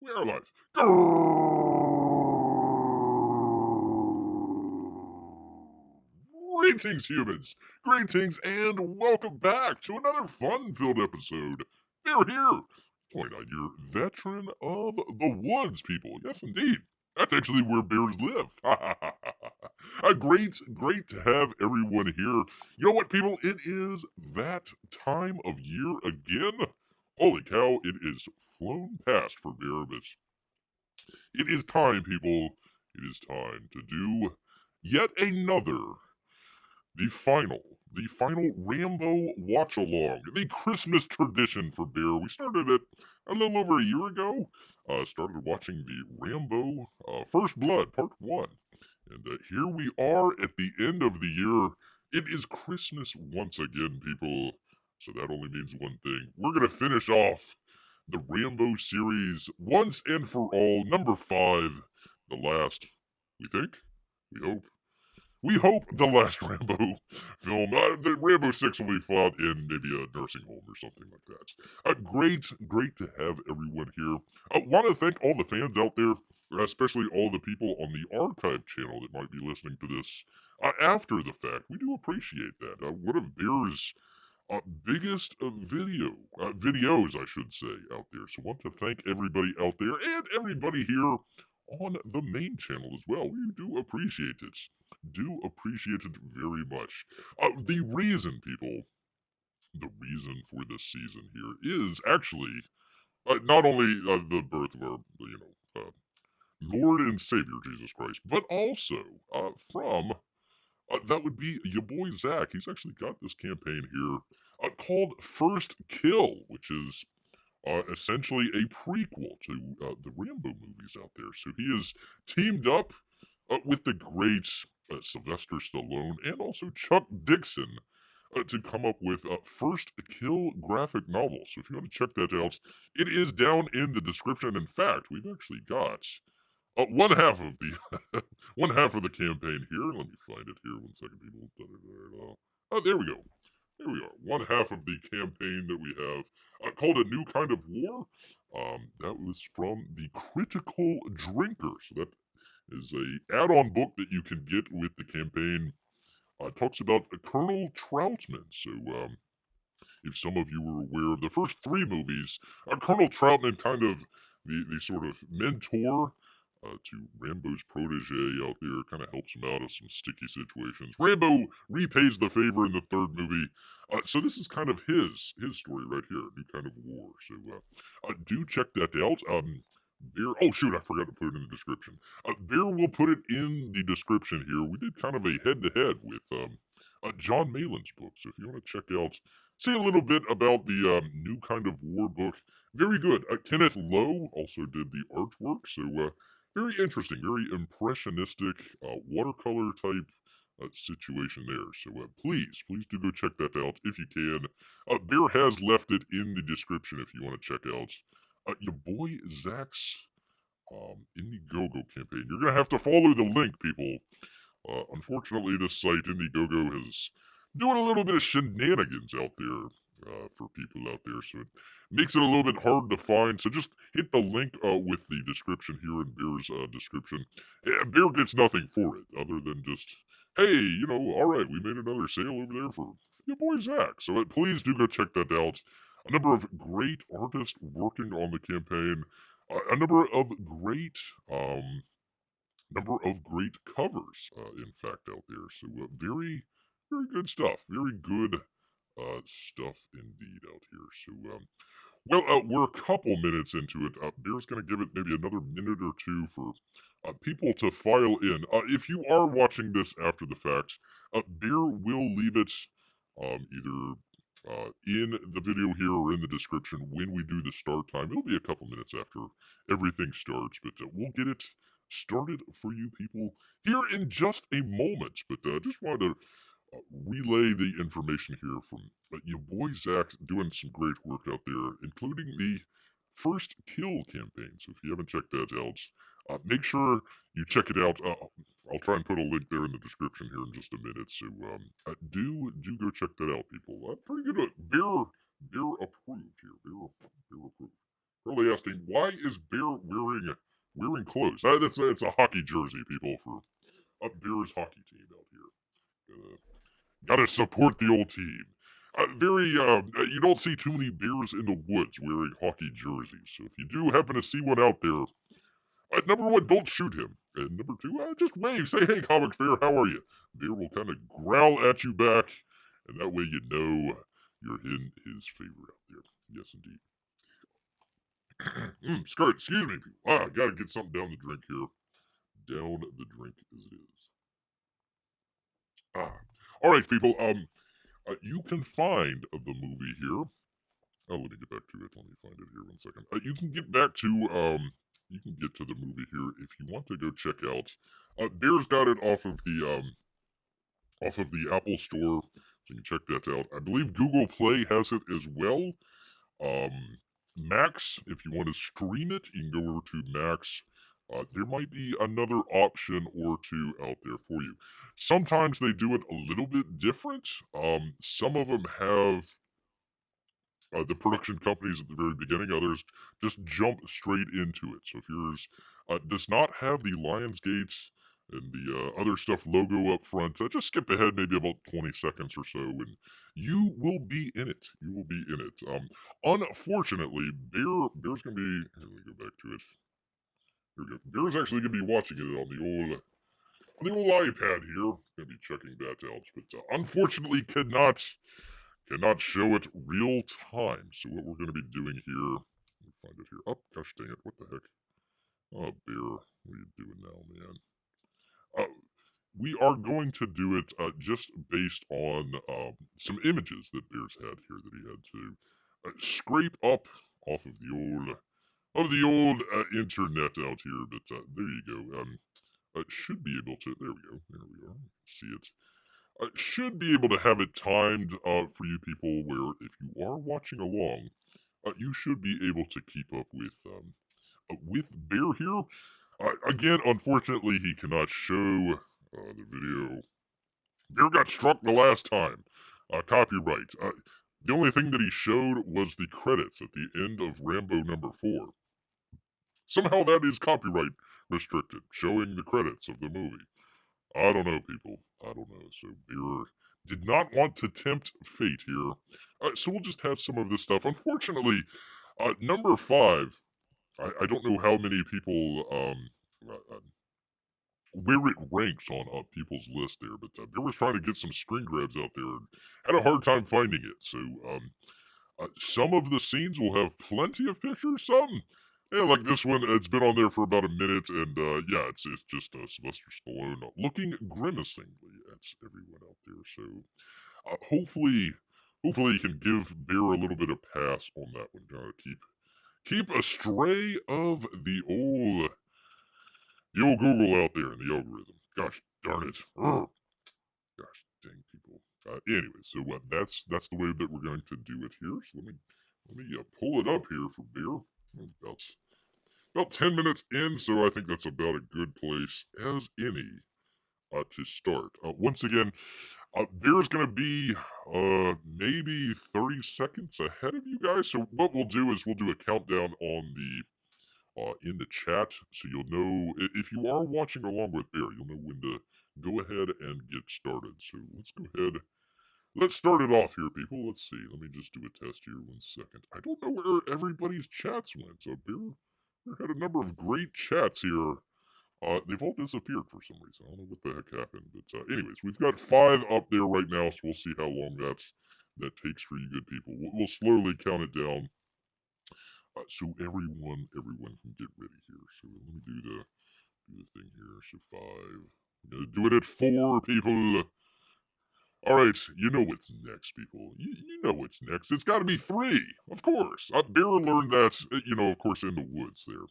We are live. Greetings, humans. Greetings, and welcome back to another fun-filled episode. We're here. 29-year veteran of the woods, people. Yes, indeed. That's actually where bears live. Great to have everyone here. You know what, people? It is that time of year again. Holy cow, it is flown past for bear, but it is time, people. It is time to do yet another, the final Rambo watch along, the Christmas tradition for Bear. We started it a little over a year ago. Started watching the Rambo First Blood Part 1. And here we are at the end of the year. It is Christmas once again, people. So that only means one thing. We're going to finish off the Rambo series once and for all. Number 5, the last, we think, we hope. We hope the last Rambo film, the Rambo 6 will be fought in maybe a nursing home or something like that. Great to have everyone here. I want to thank all the fans out there, especially all the people on the archive channel that might be listening to this after the fact. We do appreciate that. One of Bear's biggest videos, I should say, out there. So want to thank everybody out there and everybody here on the main channel as well. We do appreciate it. Do appreciate it very much. The reason for this season here is actually not only the birth of our, Lord and Savior Jesus Christ, but also from that would be your boy Zach. He's actually got this campaign here called First Kill, which is essentially a prequel to the Rambo movies out there. So he is teamed up with the great Sylvester Stallone and also Chuck Dixon to come up with First Kill graphic novel. So if you want to check that out, it is down in the description. In fact, we've actually got one half of the one half of the campaign here. Let me find it here. 1 second, people. Oh, there we go. Here we are. One half of the campaign that we have called A New Kind of War. That was from the Critical Drinker. So that is a add-on book that you can get with the campaign. Talks about Colonel Troutman. So if some of you were aware of the first 3 movies, Colonel Troutman kind of the sort of mentor to Rambo's protege out there, kind of helps him out of some sticky situations. Rambo repays the favor in the 3rd movie, so this is kind of his story right here, New Kind of War. So do check that out. Bear, oh shoot, I forgot to put it in the description. Bear will put it in the description here. We did kind of a head-to-head with John Malin's book, so if you want to check out, see a little bit about the New Kind of War book, very good. Kenneth Lowe also did the artwork, so very interesting, very impressionistic, watercolor type situation there. So please do go check that out if you can. Bear has left it in the description if you want to check out your boy Zach's Indiegogo campaign. You're gonna have to follow the link, people. Unfortunately, this site Indiegogo is doing a little bit of shenanigans out there. For people out there, so it makes it a little bit hard to find. So just hit the link with the description here in Bear's description. Bear gets nothing for it other than just, hey, all right, we made another sale over there for your boy Zach. So please do go check that out. A number of great artists working on the campaign. A number of great covers, in fact, out there. So very, very good stuff. Very good stuff indeed out here. So, we're a couple minutes into it. Bear's going to give it maybe another minute or two for people to file in. If you are watching this after the fact, Bear will leave it either in the video here or in the description when we do the start time. It'll be a couple minutes after everything starts, but we'll get it started for you people here in just a moment. But just wanted to relay the information here from your boy Zach doing some great work out there, including the First Kill campaign. So if you haven't checked that out, make sure you check it out. I'll try and put a link there in the description here in just a minute. So do go check that out, people. Pretty good. Bear approved here. Bear approved. Probably asking, why is Bear wearing clothes? It's a hockey jersey, people, for Bear's hockey team out here. Gotta support the old team. You don't see too many bears in the woods wearing hockey jerseys. So if you do happen to see one out there, number one, don't shoot him. And number two, just wave. Say, hey, Comics Bear, how are you? Bear will kind of growl at you back, and that way you know you're in his favor out there. Yes, indeed. Skirt, excuse me, people. Gotta get something down the drink here. Down the drink as it is. Ah. All right, people. You can find the movie here. Oh, let me get back to it. Let me find it here 1 second. You can get back to you can get to the movie here if you want to go check out. Bear's got it off of the Apple Store, so you can check that out. I believe Google Play has it as well. Um, Max, if you want to stream it, you can go over to Max. There might be another option or two out there for you. Sometimes they do it a little bit different. Some of them have the production companies at the very beginning. Others just jump straight into it. So if yours does not have the Lionsgate and the other stuff logo up front, just skip ahead maybe about 20 seconds or so, and you will be in it. You will be in it. Unfortunately, Bear's gonna be. Here, let me go back to it. Here we go. Bear's actually gonna be watching it on the old iPad here. Gonna be checking that out, but unfortunately cannot show it real time. So what we're going to be doing here, let me find it here. Oh, gosh dang it! What the heck? Oh, Bear, what are you doing now, man? We are going to do it just based on some images that Bear's had here that he had to scrape up off of the old internet out here. But there you go. Should be able to. There we go. There we are. See it. Should be able to have it timed for you people where if you are watching along, you should be able to keep up with Bear here. Again, unfortunately, he cannot show the video. Bear got struck the last time. Copyright. The only thing that he showed was the credits at the end of Rambo #4. Somehow that is copyright restricted, showing the credits of the movie. I don't know, people. I don't know. So Beer did not want to tempt fate here. So we'll just have some of this stuff. Unfortunately, #5. I don't know how many people where it ranks on people's list there, but Beer was trying to get some screen grabs out there and had a hard time finding it. So some of the scenes will have plenty of pictures. Some, yeah, like this one, it's been on there for about a minute, and yeah, it's just Sylvester Stallone looking grimacingly at everyone out there. So hopefully you can give Bear a little bit of pass on that one. Gotta keep astray of the old Google out there and the algorithm. Gosh darn it! Urgh. Gosh dang people. Anyway, so that's the way that we're going to do it here. So let me pull it up here for Bear. About 10 minutes in, so I think that's about a good place as any to start. Once again, Bear's going to be maybe 30 seconds ahead of you guys. So what we'll do is we'll do a countdown on the in the chat, so you'll know if you are watching along with Bear, you'll know when to go ahead and get started. So let's go ahead. Let's start it off here, people. Let's see. Let me just do a test here 1 second. I don't know where everybody's chats went. Bear had a number of great chats here. They've all disappeared for some reason. I don't know what the heck happened. But anyways, we've got 5 up there right now, so we'll see how long that takes for you good people. We'll slowly count it down. So everyone can get ready here. So let me do the thing here. So 5. We're gonna do it at 4, people. All right, you know what's next, people. You know what's next. It's got to be 3, of course. Bear learned that, of course, in the woods there.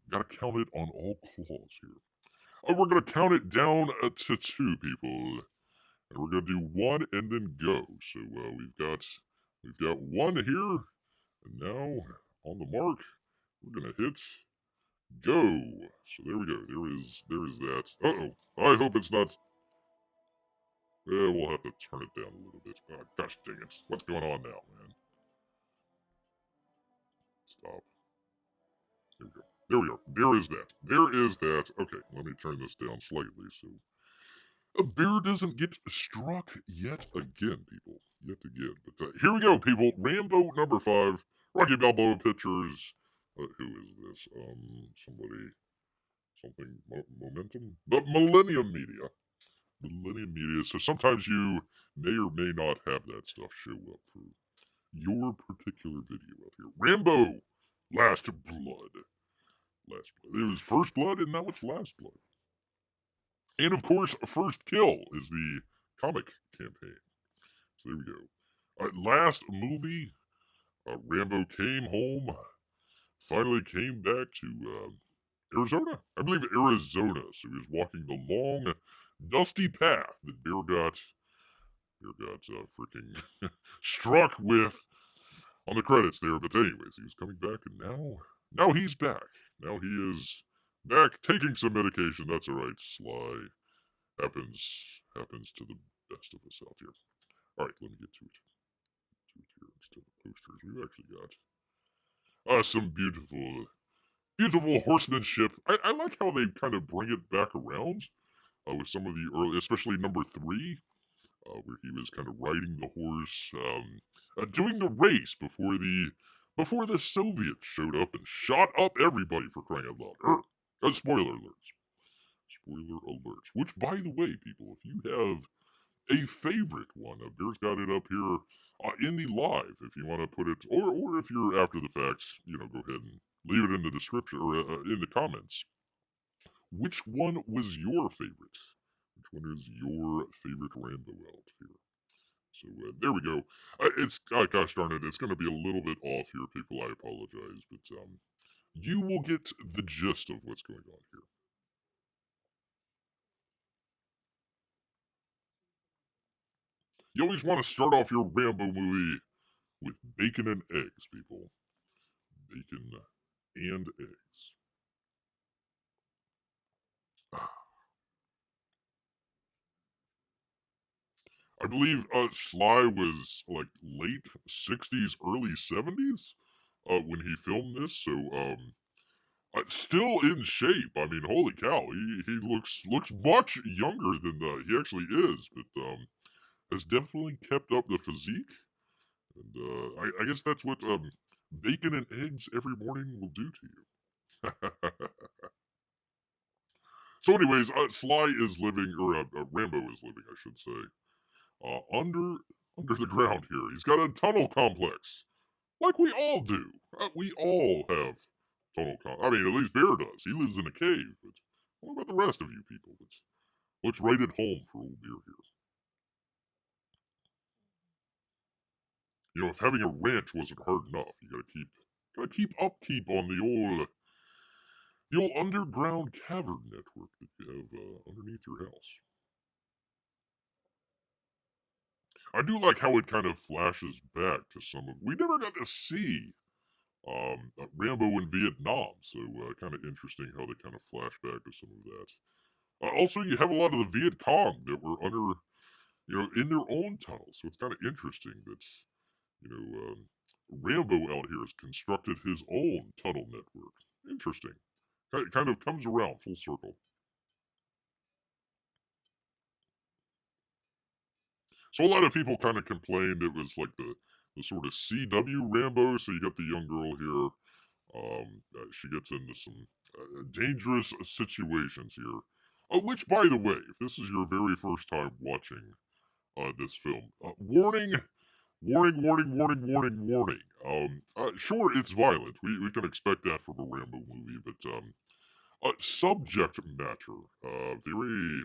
Gotta count it on all claws here. We're gonna count it down to 2, people, and we're gonna do 1 and then go. So we've got 1 here, and now on the mark, we're gonna hit go. So there we go. There is that. Uh-oh. I hope it's not. Yeah, we'll have to turn it down a little bit. Oh, gosh dang it. What's going on now, man? Stop. There we go. There we are. There is that. There is that. Okay, let me turn this down slightly so a bear doesn't get struck yet again, people. Yet again. But here we go, people. Rambo #5. Rocky Balboa Pictures. Who is this? Somebody. Something. Momentum? But Millennium Media. Millennium Media. So sometimes you may or may not have that stuff show up for your particular video out here. Rambo. Last Blood. Last Blood. It was First Blood, and now it's Last Blood. And of course, First Kill is the comic campaign. So there we go. Last movie, Rambo came home, finally came back to Arizona. I believe Arizona. So he was walking the long, dusty path that Bear got freaking struck with on the credits there. But anyways, he was coming back, and now he's back. Now he is back taking some medication. That's all right, Sly. Happens to the best of us out here. All right, let me get to it. Here instead of posters, we've actually got some beautiful horsemanship. I like how they kind of bring it back around with some of the early, especially number 3, where he was kind of riding the horse, doing the race before the Soviets showed up and shot up everybody, for crying out loud. Spoiler alerts. Spoiler alerts. Which, by the way, people, if you have a favorite one, Bear's got it up here in the live, if you want to put it, or if you're after the fact, go ahead and leave it in the description or in the comments. Which one was your favorite? Which one is your favorite Rambo out here? So there we go. It's gosh darn it, it's going to be a little bit off here, people. I apologize, but you will get the gist of what's going on here. You always want to start off your Rambo movie with bacon and eggs, people. Bacon and eggs. I believe Sly was like late 60s, early 70s when he filmed this, so still in shape. I mean, holy cow, he looks much younger than he actually is, but has definitely kept up the physique, and I guess that's what bacon and eggs every morning will do to you. So, anyways, Sly is living, or Rambo is living, I should say, under the ground here. He's got a tunnel complex, like we all do. We all have I mean, at least Bear does. He lives in a cave. But what about the rest of you people? Let's write it home for old Bear here. If having a ranch wasn't hard enough, you gotta keep upkeep on the old underground cavern network that you have underneath your house. I do like how it kind of flashes back to some of. We never got to see Rambo in Vietnam, so kind of interesting how they kind of flash back to some of that. Also, you have a lot of the Viet Cong that were under, in their own tunnels, so it's kind of interesting that, Rambo out here has constructed his own tunnel network. Interesting. It kind of comes around full circle. So a lot of people kind of complained it was like the sort of CW Rambo. So you got the young girl here. She gets into some dangerous situations here. Which, by the way, if this is your very first time watching this film, warning, warning, warning, warning, warning, warning. Sure, it's violent. We can expect that from a Rambo movie, but subject matter, very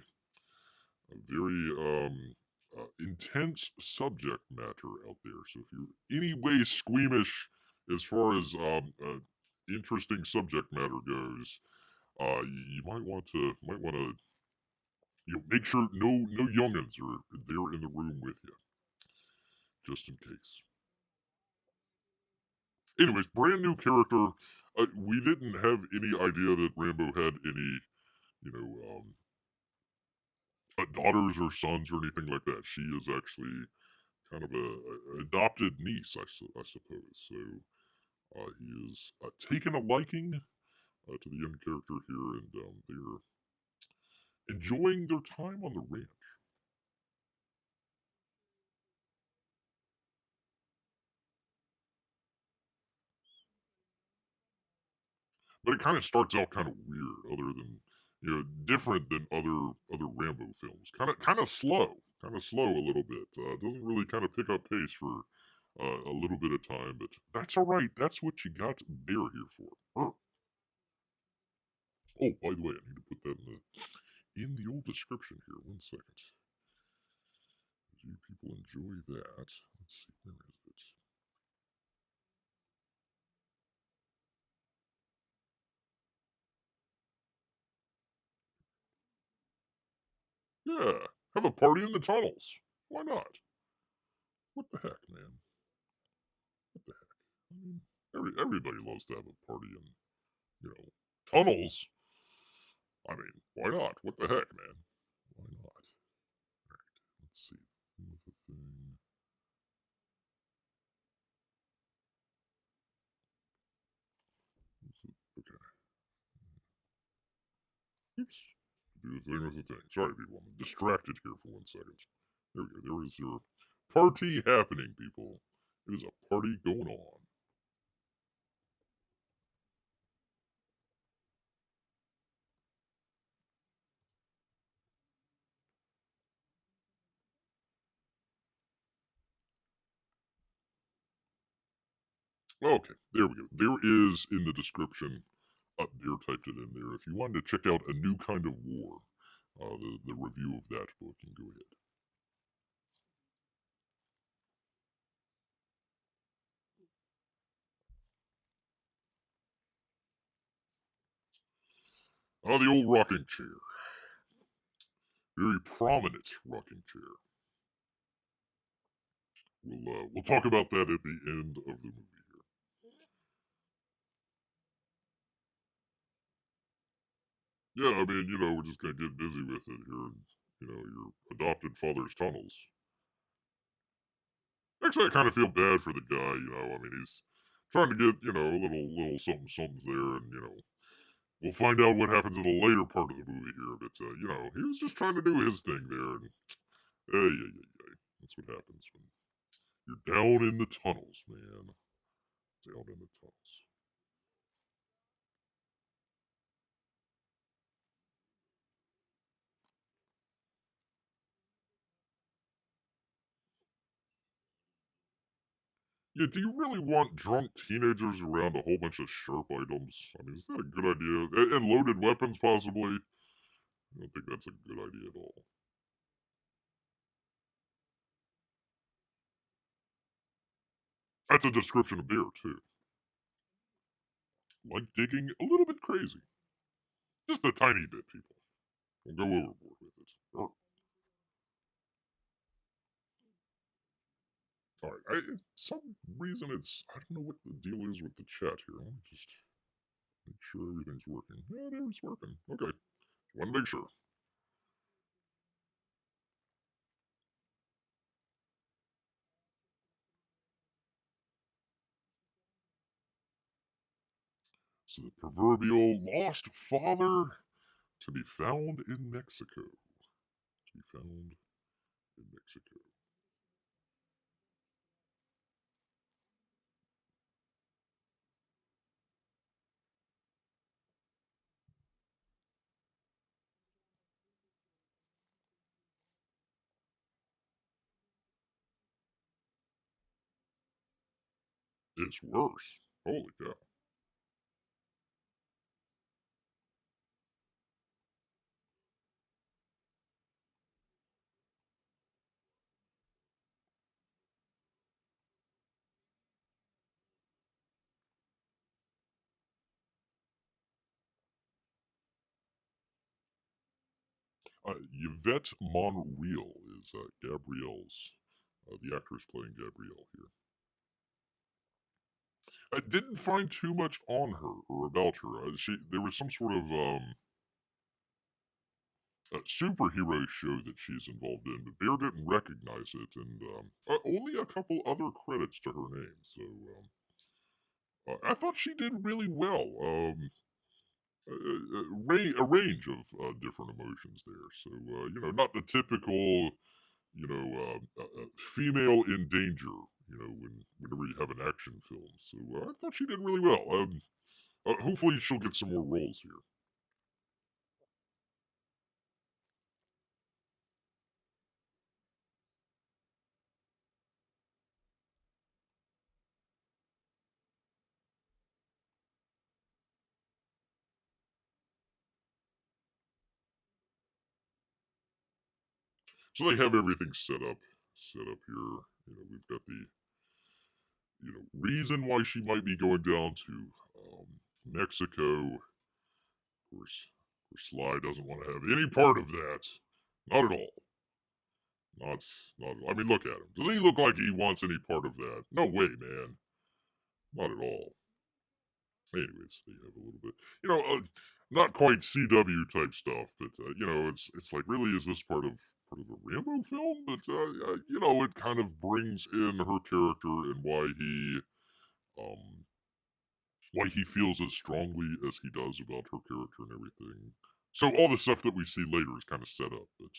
intense subject matter out there. So if you're any way squeamish as far as interesting subject matter goes, you might want to make sure no youngins are there in the room with you, just in case. Anyways, brand new character. We didn't have any idea that Rambo had any, you know, daughters or sons or anything like that. She is actually kind of a adopted niece, I suppose. So He is taken a liking to the young character here, and they're enjoying their time on the ranch. But it kind of starts out kind of weird, other than different than other Rambo films. Kind of slow a little bit. Doesn't really kind of pick up pace for a little bit of time, but that's all right. That's what you got Bear here for. Oh, by the way, I need to put that in the old description here. 1 second. Do people enjoy that? Let's see, where is it? Yeah, have a party in the tunnels. Why not? What the heck, man? What the heck? I mean, everybody loves to have a party in, tunnels. I mean, why not? What the heck, man? Why not? All right, let's see. With the thing. Okay. Oops. Do the thing with the thing. Sorry, people. I'm distracted here for 1 second. There we go. There is your party happening, people. It is a party going on. Okay, there we go. There is in the description. Beer typed it in there. If you wanted to check out A New Kind of War, the review of that book, you can go ahead. The old rocking chair. Very prominent rocking chair. We'll talk about that at the end of the movie here. Yeah, I mean, we're just gonna get busy with it here. Your adopted father's tunnels. Actually, I kind of feel bad for the guy. I mean, he's trying to get a little something something there, and we'll find out what happens in the later part of the movie here. But he was just trying to do his thing there, and hey, that's what happens when you're down in the tunnels, man. Down in the tunnels. Yeah, do you really want drunk teenagers around a whole bunch of sharp items? I mean, is that a good idea? And loaded weapons, possibly? I don't think that's a good idea at all. That's a description of beer, too. Like digging a little bit crazy. Just a tiny bit, people. Don't go overboard with it. Alright, some reason I don't know what the deal is with the chat here. Let me just make sure everything's working. Yeah, it's working. Okay. Want to make sure. So the proverbial lost father to be found in Mexico. To be found in Mexico. It's worse. Holy cow. Yvette Monreal is Gabrielle's, the actress playing Gabrielle here. I didn't find too much on her or about her. There was some sort of superhero show that she's involved in, but Bear didn't recognize it, and only a couple other credits to her name. So I thought she did really well. A range of different emotions there. So not the typical, female in danger. Whenever you have an action film. So I thought she did really well. Hopefully, she'll get some more roles here. So they have everything set up here. We've got the reason why she might be going down to Mexico. Of course, Sly doesn't want to have any part of that. Not at all. Not. I mean, look at him. Does he look like he wants any part of that? No way, man. Not at all. Anyways, they have a little bit, not quite CW type stuff, but it's like, really, is this part of a Rambo film? But it kind of brings in her character and um why he feels as strongly as he does about her character and everything. So all the stuff that we see later is kind of set up, but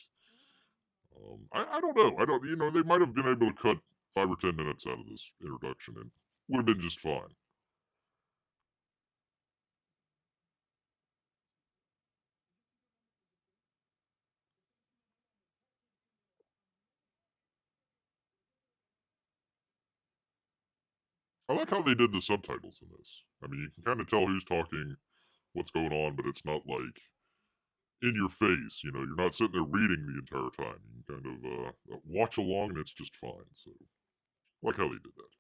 I don't know. I don't. They might have been able to cut 5 or 10 minutes out of this introduction and would have been just fine. I like how they did the subtitles in this. I mean, you can kind of tell who's talking, what's going on, but it's not like in your face. You're not sitting there reading the entire time. You can kind of watch along, and it's just fine. So, I like how they did that.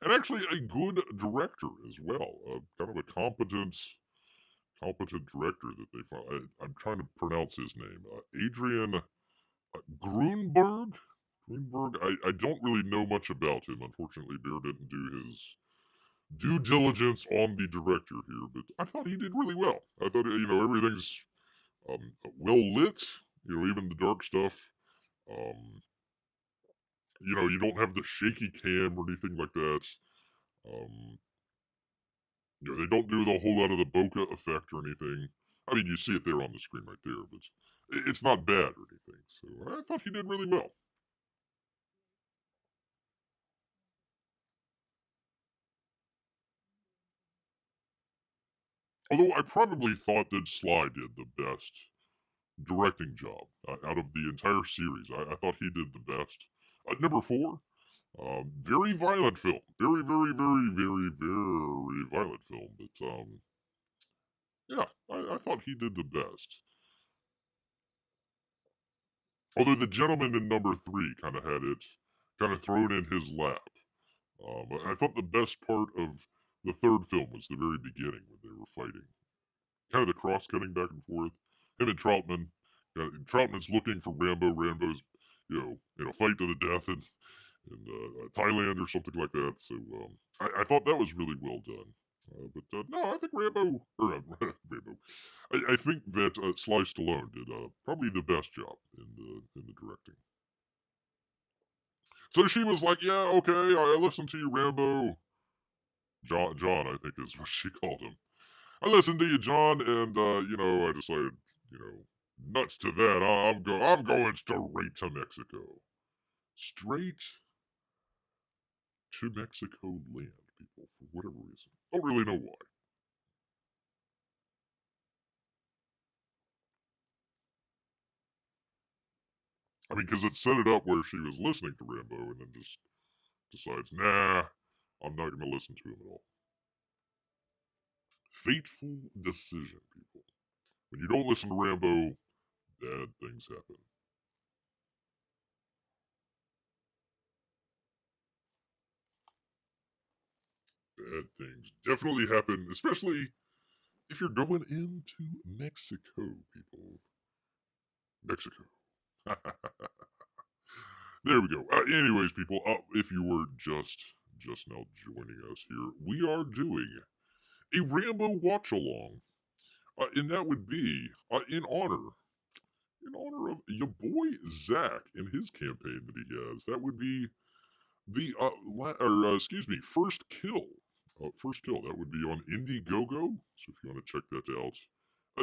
And actually, a good director as well. Kind of a competent director that they found. I'm trying to pronounce his name. Adrian Grunberg. Grunberg. I don't really know much about him. Unfortunately, Bear didn't do his due diligence on the director here, but I thought he did really well. I thought everything's well lit. Even the dark stuff. Um, you don't have the shaky cam or anything like that. Um, they don't do the whole lot of the bokeh effect or anything. I mean, you see it there on the screen right there, but it's not bad or anything. So I thought he did really well. Although I probably thought that Sly did the best directing job out of the entire series. I thought he did the best. Number four, very violent film. Very, very, very, very, very violent film. But yeah, I thought he did the best. Although the gentleman in number three kind of had it kind of thrown in his lap. I thought the best part of the third film was the very beginning when they were fighting. Kind of the cross cutting back and forth. Him and Troutman. Troutman's looking for Rambo. Rambo's, fight to the death in Thailand or something like that. So I thought that was really well done. But no, I think Rambo or Rambo. I think that Sly Stallone did probably the best job in the directing. So she was like, "Yeah, okay, I listened to you, Rambo." John, I think is what she called him. I listened to you, John, and I decided, nuts to that. I'm going straight to Mexico, straight to Mexico land, people, for whatever reason. Don't really know why. I mean, because it set it up where she was listening to Rambo and then just decides, nah, I'm not going to listen to him at all. Fateful decision, people. When you don't listen to Rambo, bad things happen. Bad things definitely happen, especially if you're going into Mexico, people. Mexico. There we go. Anyways, people, if you were just now joining us here, we are doing a Rambo watch along, and that would be in honor of your boy Zach and his campaign that he has. That would be The excuse me, First Kill. First Kill. That would be on Indiegogo. So if you want to check that out,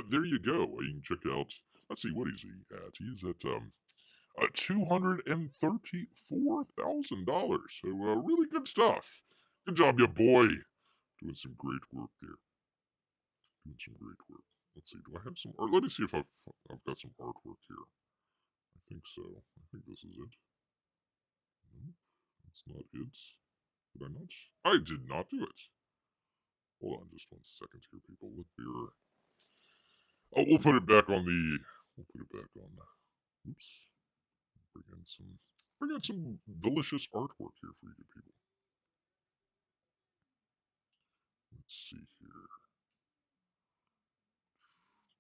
there you go. You can check out. Let's see, what is he at? He is at $234,000. So really good stuff. Good job, you boy. Doing some great work there. Doing some great work. Let's see. Do I have some art? Let me see if I've got some artwork here. I think so. I think this is it. No, that's not it. Did I not? I did not do it. Hold on just 1 second here, people. Look here. Oh, we'll put it back on the. We'll put it back on. Oops. Bring in some. Bring in some delicious artwork here for you people. Let's see here.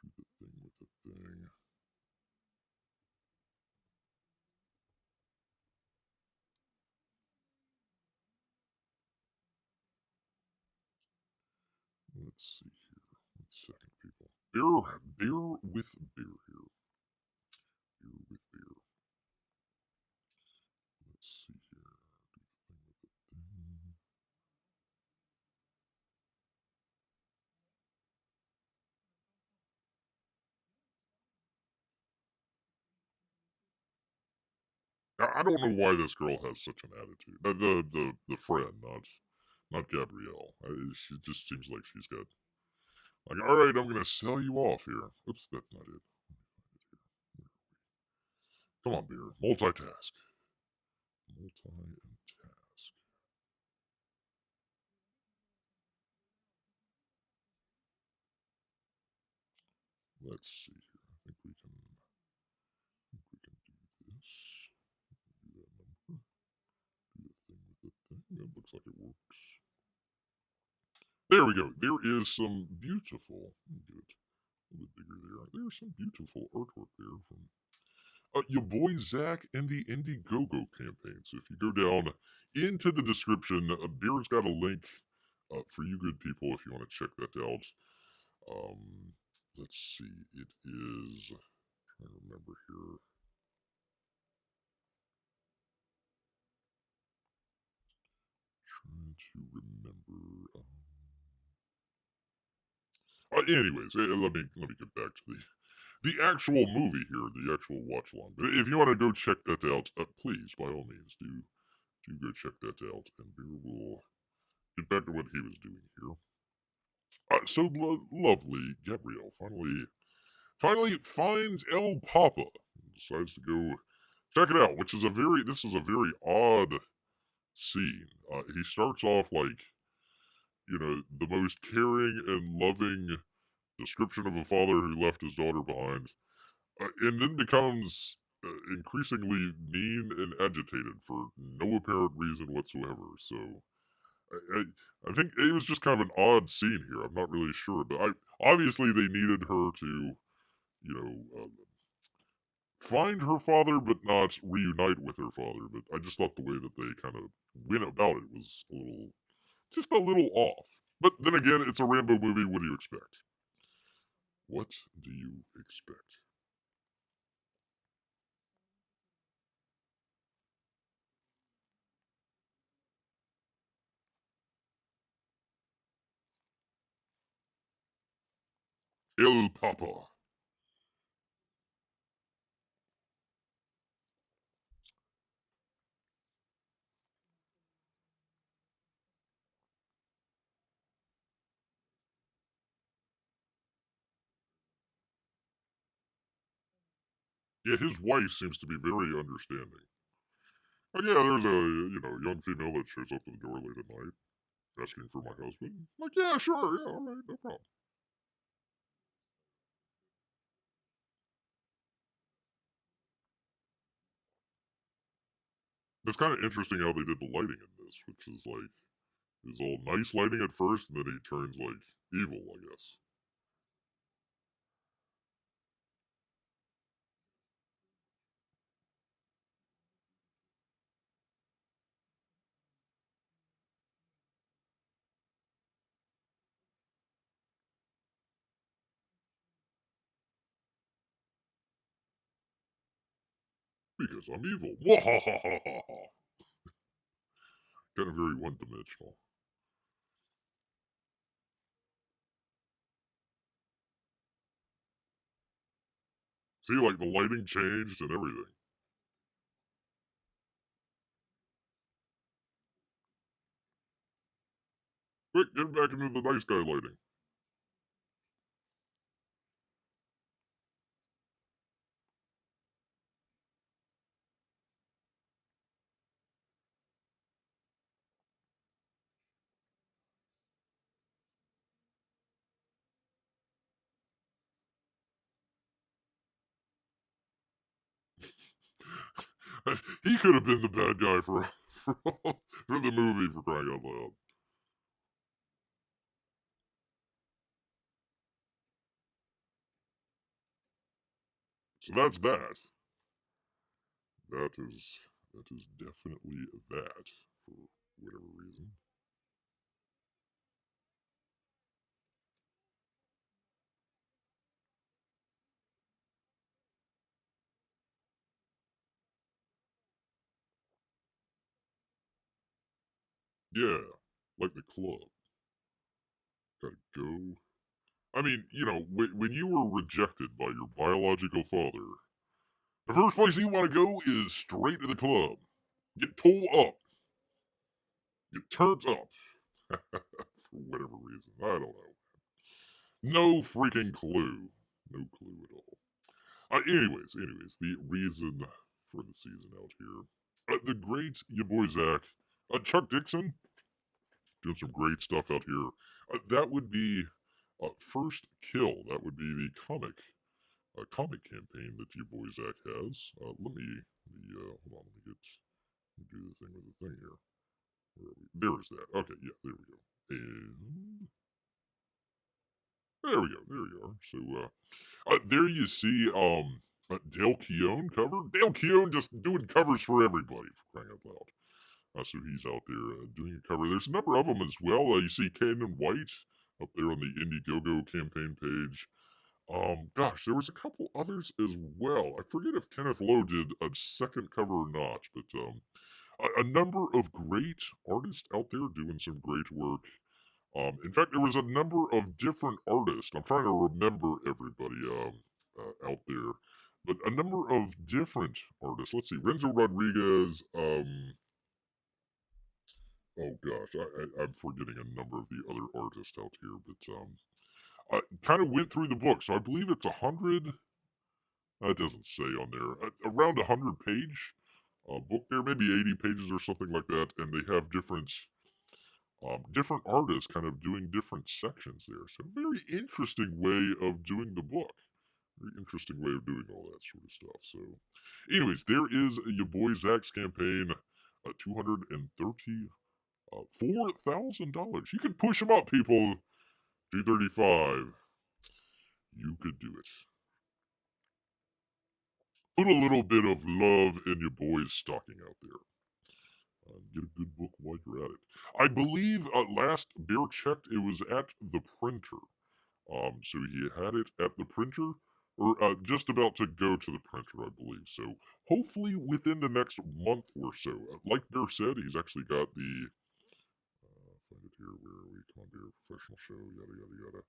Do the thing with the thing. Let's see here. 1 second, people. Beer with beer here. Beer with beer. Let's see here. Do the thing with the thing. I don't know why this girl has such an attitude. The friend, not Gabrielle. She just seems like she's got like, all right, I'm gonna sell you off here. Oops, that's not it. Come on, beer. Multitask. Multi-task. Let's see here. I think we can. I think we can do this. Do that number. Do the thing with the thing. That looks like it works. There we go. There is some beautiful. Let me get it a little bit bigger there. There's some beautiful artwork there from your boy Zach and the Indiegogo campaign. So if you go down into the description, Beer's got a link for you good people if you want to check that out. Let's see. It is. I remember here. Trying to remember. Anyways, let me get back to the actual movie here, the actual watch along. But if you want to go check that out, please, by all means, do go check that out, and Beer will get back to what he was doing here. So lovely, Gabrielle finally finds El Papa, and decides to go check it out. Which is this is a very odd scene. He starts off like the most caring and loving description of a father who left his daughter behind, and then becomes increasingly mean and agitated for no apparent reason whatsoever. So I think it was just kind of an odd scene here. I'm not really sure, but obviously they needed her to, you know, find her father, but not reunite with her father. But I just thought the way that they kind of went about it was just a little off. But then again, it's a Rambo movie. What do you expect? What do you expect? El Papa. Yeah, his wife seems to be very understanding. Yeah, there's a young female that shows up to the door late at night asking for my husband. Like, yeah, sure, yeah, all right, no problem. It's kind of interesting how they did the lighting in this, which is like is all nice lighting at first, and then he turns like evil, I guess. Because I'm evil. Wahahaha. Kind of very one-dimensional. See, like, the lighting changed and everything. Quick, get back into the nice guy lighting. He could have been the bad guy for the movie, for crying out loud. So that's that. That is definitely that for whatever reason. Yeah, like the club. Gotta go. I mean, when you were rejected by your biological father, the first place you want to go is straight to the club. Get pulled up. Get turned up. For whatever reason. I don't know. No freaking clue. No clue at all. Anyways, the reason for the season out here. The great your boy Zach. Chuck Dixon doing some great stuff out here. That would be First Kill. That would be the comic campaign that your boy Zach has. Hold on, let me do the thing with the thing here. Where are we? There is that. Okay, yeah, there we go. And there we are. So, there you see, Dale Keown cover. Dale Keown just doing covers for everybody, for crying out loud. So he's out there doing a cover. There's a number of them as well. You see Cannon White up there on the Indiegogo campaign page. Gosh, there was a couple others as well. I forget if Kenneth Lowe did a second cover or not, but a number of great artists out there doing some great work. In fact, there was a number of different artists. I'm trying to remember everybody out there, but a number of different artists. Let's see, Renzo Rodriguez. Oh gosh, I'm forgetting a number of the other artists out here, but I kind of went through the book, so I believe it's 100. It doesn't say on there. Around 100-page book there, maybe 80 pages or something like that, and they have different artists kind of doing different sections there. So very interesting way of doing the book. Very interesting way of doing all that sort of stuff. So, anyways, there is your boy Zach's campaign. $234,000. You could push him up, people. 235. You could do it. Put a little bit of love in your boy's stocking out there. Get a good book while you're at it. I believe last Bear checked, it was at the printer. So he had it at the printer, or just about to go to the printer, I believe. So hopefully within the next month or so. Like Bear said, he's actually got the. Find it here. Where are we? Come on, Bear. Professional show. Yada yada yada.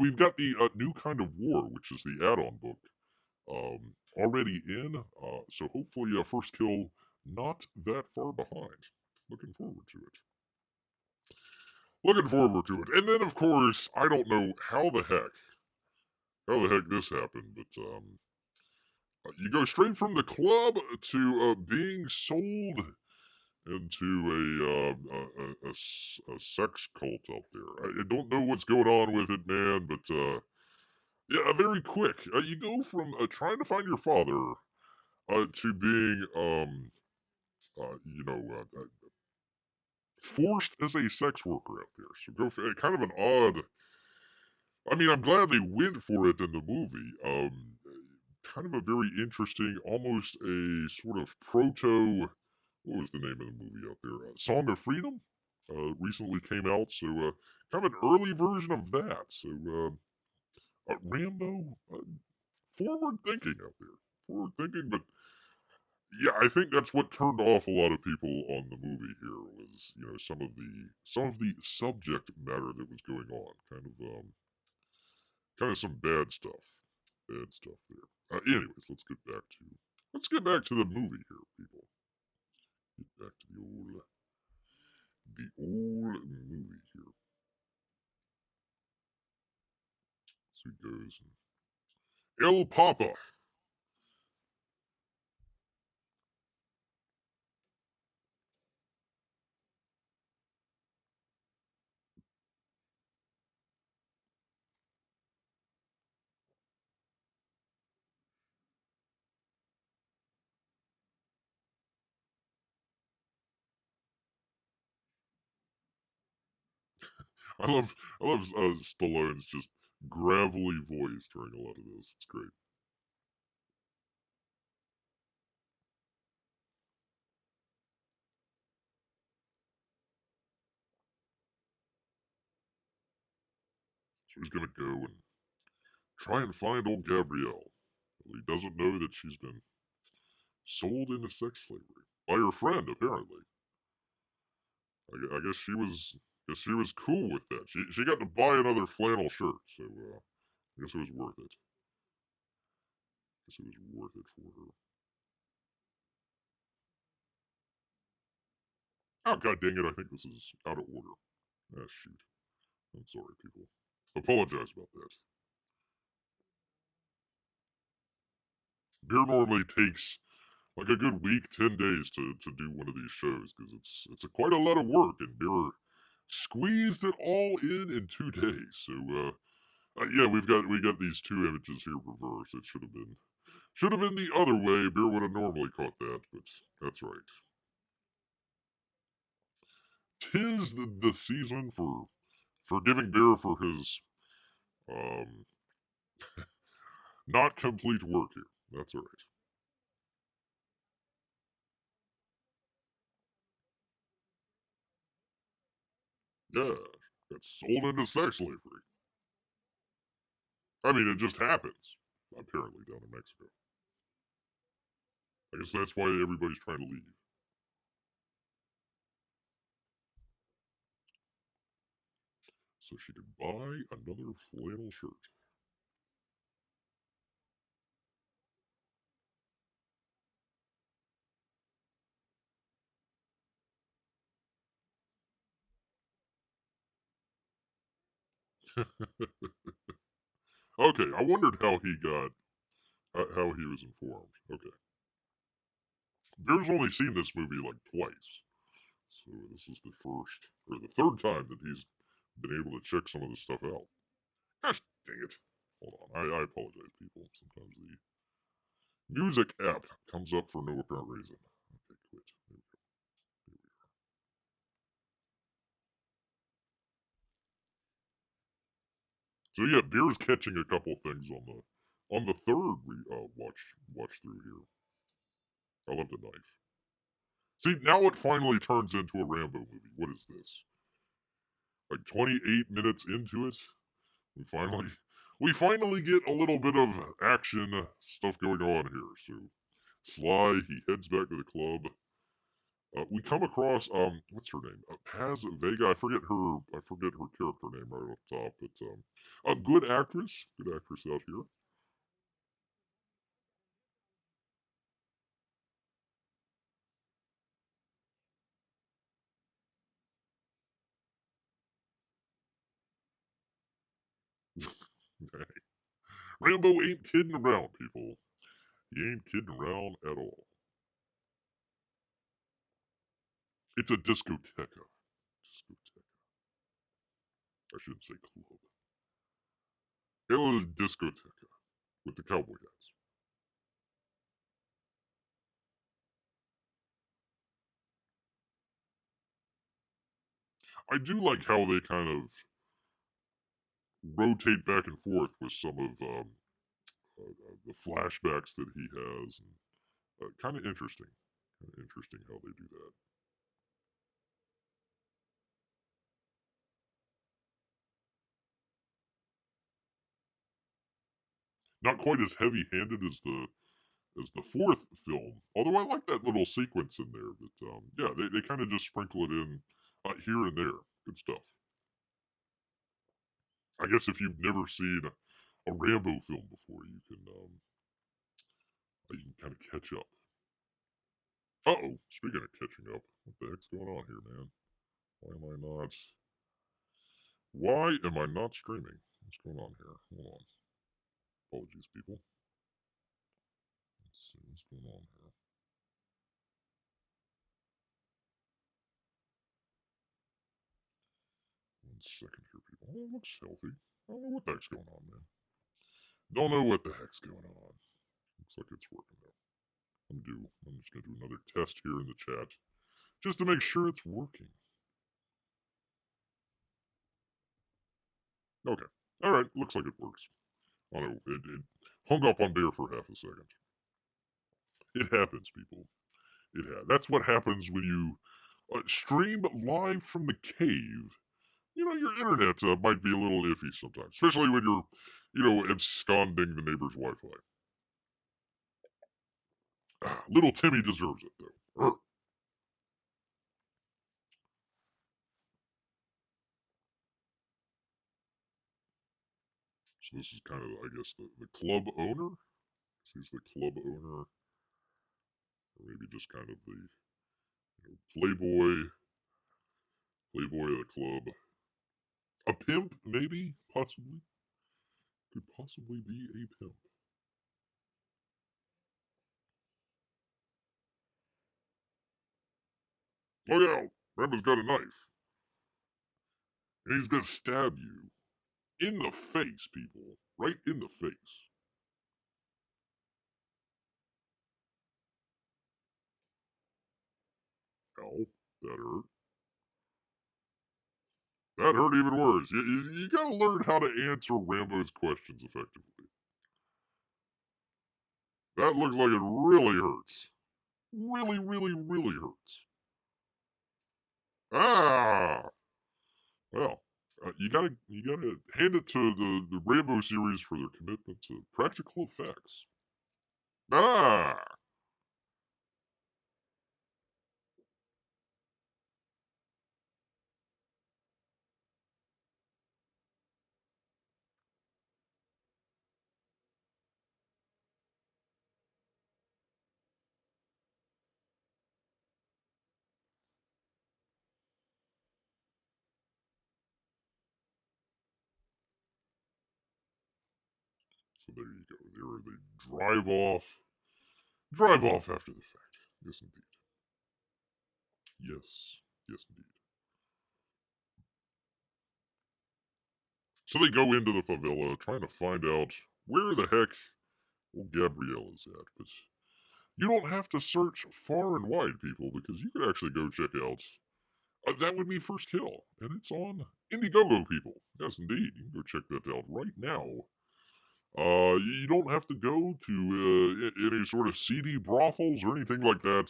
We've got the New Kind of War, which is the add-on book, already in. So hopefully, First Kill not that far behind. Looking forward to it. Looking forward to it. And then, of course, I don't know how the heck this happened, but you go straight from the club to being sold into a sex cult out there. I don't know what's going on with it, man, but yeah, very quick. You go from trying to find your father to being, forced as a sex worker out there. So go for kind of an odd. I mean, I'm glad they went for it in the movie. Kind of a very interesting, almost a sort of proto. What was the name of the movie out there? Song of Freedom. Recently came out, so kind of an early version of that. So Rambo, forward thinking out there, forward thinking, but Yeah, I think that's what turned off a lot of people on the movie here was, some of the subject matter that was going on. Kind of some bad stuff. Bad stuff there. Anyways, let's get back to the movie here, people. Get back to the old movie here. So he goes El Papa. I love Stallone's just gravelly voice during a lot of this. It's great. So he's gonna go and try and find old Gabrielle. Well, he doesn't know that she's been sold into sex slavery by her friend, apparently. I guess she was cool with that. She got to buy another flannel shirt, so I guess it was worth it. I guess it was worth it for her. Oh god dang it! I think this is out of order. Ah shoot. I'm sorry, people. Apologize about that. Beer normally takes like a good week, 10 days to do one of these shows because it's quite a lot of work, and Beer squeezed it all in 2 days. So yeah, we got these two images here reversed. It should have been the other way. Beer would have normally caught that, but that's right. Tis the season for forgiving Beer for his um not complete work here. That's all right. Yeah, got sold into sex slavery. I mean, it just happens. Apparently down in Mexico. I guess that's why everybody's trying to leave. So she could buy another flannel shirt. Okay, I wondered how he was informed. Okay, Bear's only seen this movie like twice, so this is the first or the third time that he's been able to check some of this stuff out. Gosh dang it! Hold on, I apologize, people. Sometimes the music app comes up for no apparent reason. Okay, quit. There we go. There we go. So yeah, Beer's catching a couple things on the third we watch through here. I love the knife. See, now it finally turns into a Rambo movie. What is this? Like 28 minutes into it, we finally we finally get a little bit of action stuff going on here. So Sly, he heads back to the club. We come across what's her name? Paz Vega. I forget her character name right off the top, but a good actress out here. Rambo ain't kidding around, people. He ain't kidding around at all. It's a discoteca. Discoteca. I shouldn't say club. El Discoteca with the cowboy hats. I do like how they kind of rotate back and forth with some of the flashbacks that he has. And, kind of interesting. Kind of interesting how they do that. Not quite as heavy handed as the as the fourth film. Although I like that little sequence in there, but yeah, they kind of just sprinkle it in here and there. Good stuff. I guess if you've never seen a Rambo film before, you can kind of catch up. Oh, speaking of catching up, what the heck's going on here, man? Why am I not? Why am I not streaming? What's going on here? Hold on. Apologies, people. Let's see what's going on here. One second here, people. Oh, it looks healthy. I don't know what the heck's going on, man. Don't know what the heck's going on. Looks like it's working though. I'm just gonna do another test here in the chat, just to make sure it's working. Okay. Alright, looks like it works. I don't know, it hung up on there for half a second. It happens, people. That's what happens when you stream live from the cave. You know, your internet might be a little iffy sometimes, especially when you're, absconding the neighbor's Wi-Fi. Little Timmy deserves it, though. So this is kind of, I guess, the club owner. He's the club owner, or maybe just kind of the playboy of the club. A pimp, maybe, possibly. Could possibly be a pimp. Look out! Rambo's got a knife. And he's gonna stab you. In the face, people. Right in the face. Ow, that hurt. That hurt even worse. You gotta learn how to answer Rambo's questions effectively. That looks like it really hurts. Really, really, really hurts. Ah! Well, you gotta hand it to the Rambo series for their commitment to practical effects. Ah! So there you go. There they drive off. Drive off after the fact. Yes, indeed. Yes. Yes, indeed. So they go into the favela trying to find out where the heck Gabriella's at. But you don't have to search far and wide, people, because you could actually go check out. That would be First Kill, and it's on Indiegogo, people. Yes, indeed. You can go check that out right now. You don't have to go to any sort of seedy brothels or anything like that.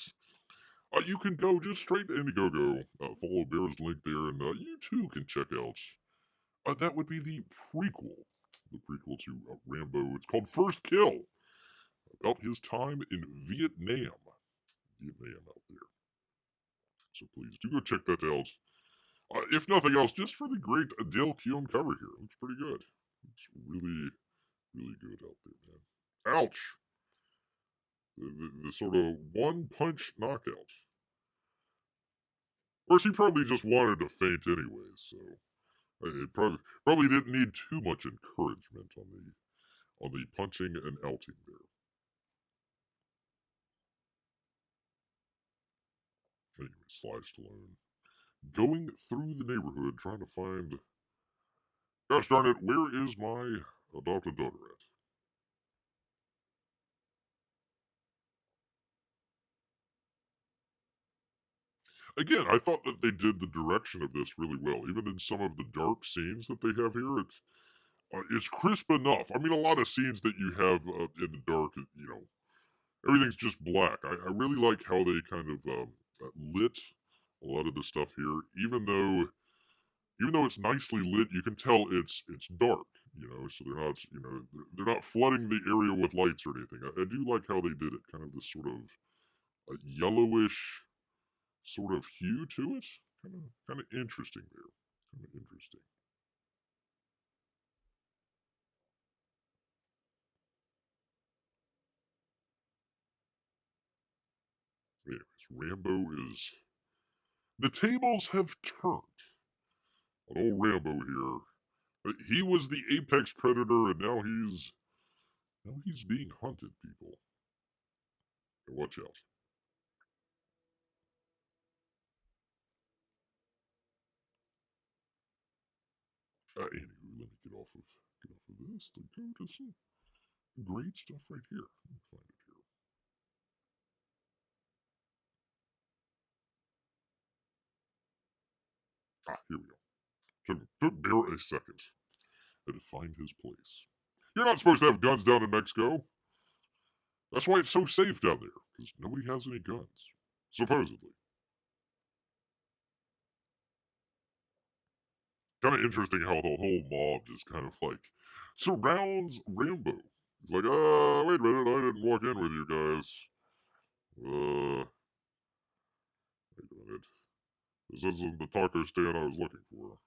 You can go just straight to Indiegogo, follow Bear's link there, and you too can check out. That would be the prequel to Rambo. It's called First Kill, about his time in Vietnam. Out there. So please do go check that out. If nothing else, just for the great Dale Keown cover here. It looks pretty good. It's really, really good out there, man. Ouch! The sort of one-punch knockout. Of course, he probably just wanted to faint anyway, so it probably didn't need too much encouragement on the punching and outing there. Anyway, Sly Stallone going through the neighborhood trying to find. Gosh darn it, where is my adopted daughter at? Again, I thought that they did the direction of this really well. Even in some of the dark scenes that they have here, it's crisp enough. I mean, a lot of scenes that you have in the dark, everything's just black. I really like how they kind of lit a lot of the stuff here. Even though it's nicely lit, you can tell it's dark. So they're not, they're not flooding the area with lights or anything. I do like how they did it, kind of this sort of yellowish sort of hue to it. Kind of interesting there. Kind of interesting. Anyways, Rambo is the tables have turned on old Rambo here. He was the apex predator, and now he's being hunted. People, watch out. Anywho, let me get off of this to go to some great stuff right here. Let me find it here. Here we go. Took Bear a second to find his place. You're not supposed to have guns down in Mexico. That's why it's so safe down there, because nobody has any guns, supposedly. Kind of interesting how the whole mob just kind of like surrounds Rambo. He's like, wait a minute, I didn't walk in with you guys. Wait a minute. This isn't the taco stand I was looking for.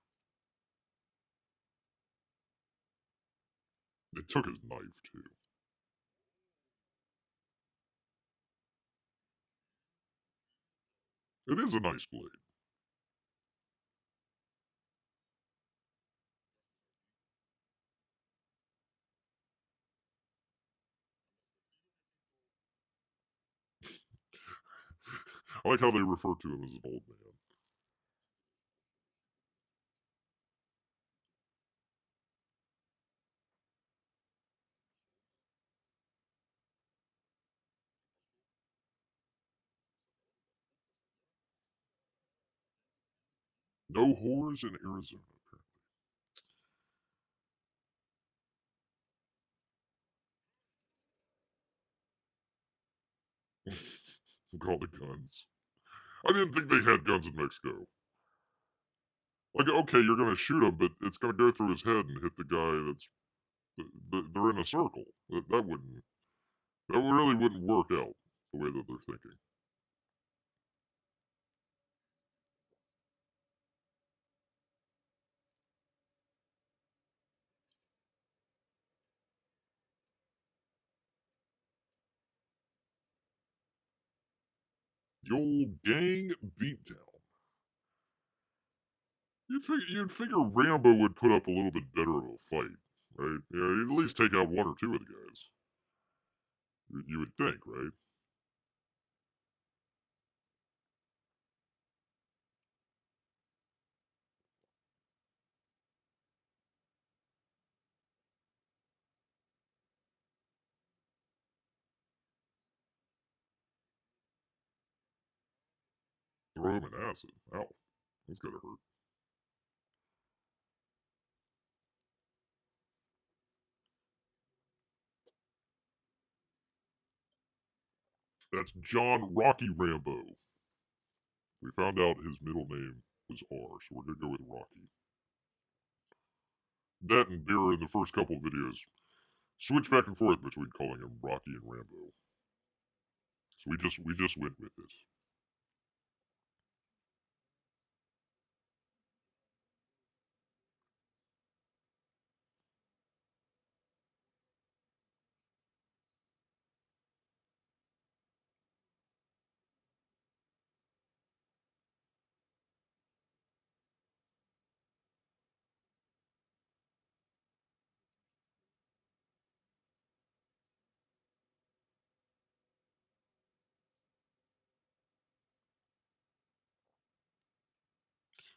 They took his knife, too. It is a nice blade. I like how they refer to him as an old man. No whores in Arizona, apparently. Look at all the guns. I didn't think they had guns in Mexico. Like, okay, you're gonna shoot him, but it's gonna go through his head and hit the guy that's. They're in a circle. That wouldn't. That really wouldn't work out the way that they're thinking. The old gang beatdown. You'd figure Rambo would put up a little bit better of a fight, right? He'd at least take out one or two of the guys. You would think, right? Throw him in acid. Ow, that's gotta hurt. That's John Rocky Rambo. We found out his middle name was R, so we're gonna go with Rocky. That and Beer in the first couple videos switch back and forth between calling him Rocky and Rambo. So we just went with it.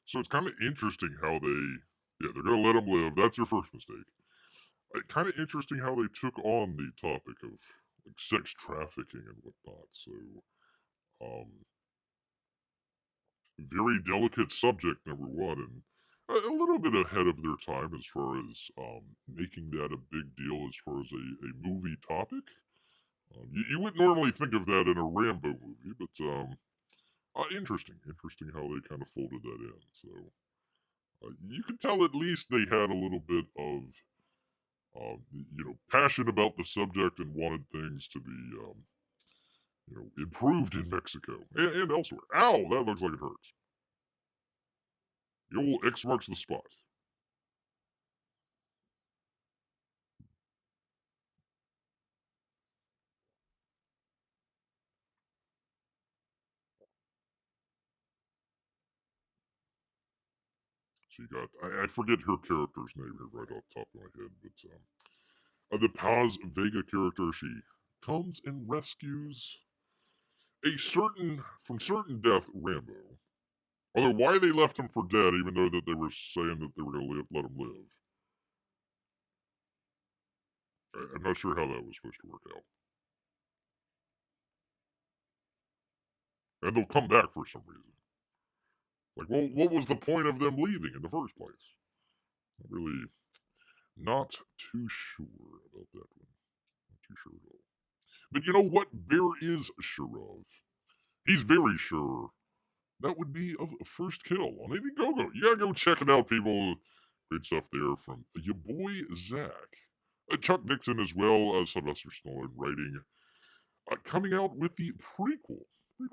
So it's kind of interesting how they're gonna let him live. That's your first mistake. Kind of interesting how they took on the topic of like sex trafficking and whatnot. So, um, very delicate subject, number one, and a little bit ahead of their time as far as making that a big deal as far as a movie topic. You wouldn't normally think of that in a Rambo movie, but interesting how they kind of folded that in. So you could tell at least they had a little bit of passionate about the subject and wanted things to be, improved in Mexico and elsewhere. Ow, that looks like it hurts. The old X marks the spot. So you got, I forget her character's name here right off the top of my head, but the Paz Vega character, she comes and rescues from certain death, Rambo. Although why they left him for dead, even though that they were saying that they were going to let him live, I'm not sure how that was supposed to work out. And they'll come back for some reason. Like, well, what was the point of them leaving in the first place? Really, not too sure about that one. Not too sure at all. But you know what Bear is sure of? He's very sure that would be of first kill on Indiegogo. You gotta go check it out, people. Great stuff there from your boy Zach. Chuck Dixon as well as Sylvester Stallone writing. Coming out with the prequel there.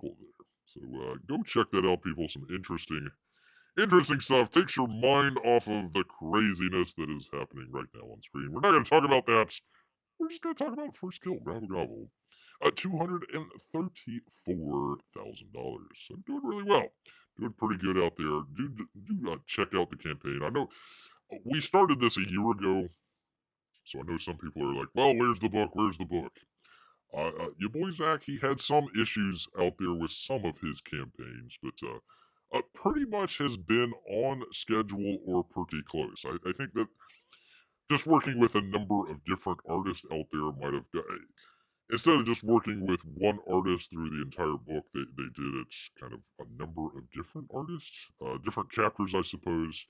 So go check that out, people. Some interesting stuff. Takes your mind off of the craziness that is happening right now on screen. We're not going to talk about that. We're just going to talk about First Kill, Gobble Gobble. $234,000. So doing really well. Doing pretty good out there. Do check out the campaign. I know we started this a year ago, so I know some people are like, well, where's the book? Where's the book? Your boy Zach, he had some issues out there with some of his campaigns, but pretty much has been on schedule or pretty close. I think that just working with a number of different artists out there might have got. Instead of just working with one artist through the entire book, they did it kind of a number of different artists, different chapters, I suppose.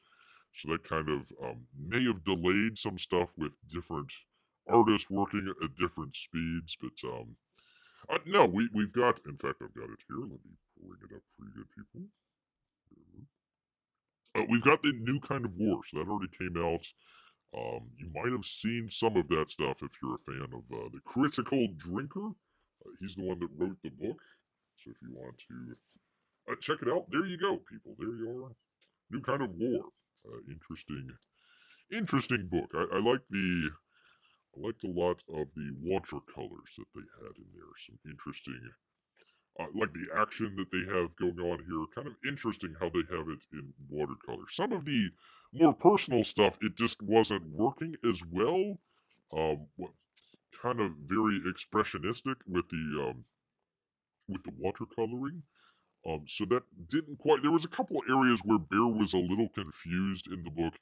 So that kind of may have delayed some stuff with different artists working at different speeds. But no, we've got, in fact, I've got it here. Let me bring it up for you good people. We've got the New Kind of War, so that already came out. You might have seen some of that stuff if you're a fan of the Critical Drinker. He's the one that wrote the book. So if you want to check it out, there you go, people. There you are. New Kind of War. Interesting book. I liked a lot of the watercolors that they had in there. Some interesting, like the action that they have going on here. Kind of interesting how they have it in watercolor. Some of the more personal stuff, it just wasn't working as well. What kind of very expressionistic with the watercoloring. So that didn't quite. There was a couple areas where Bear was a little confused in the book.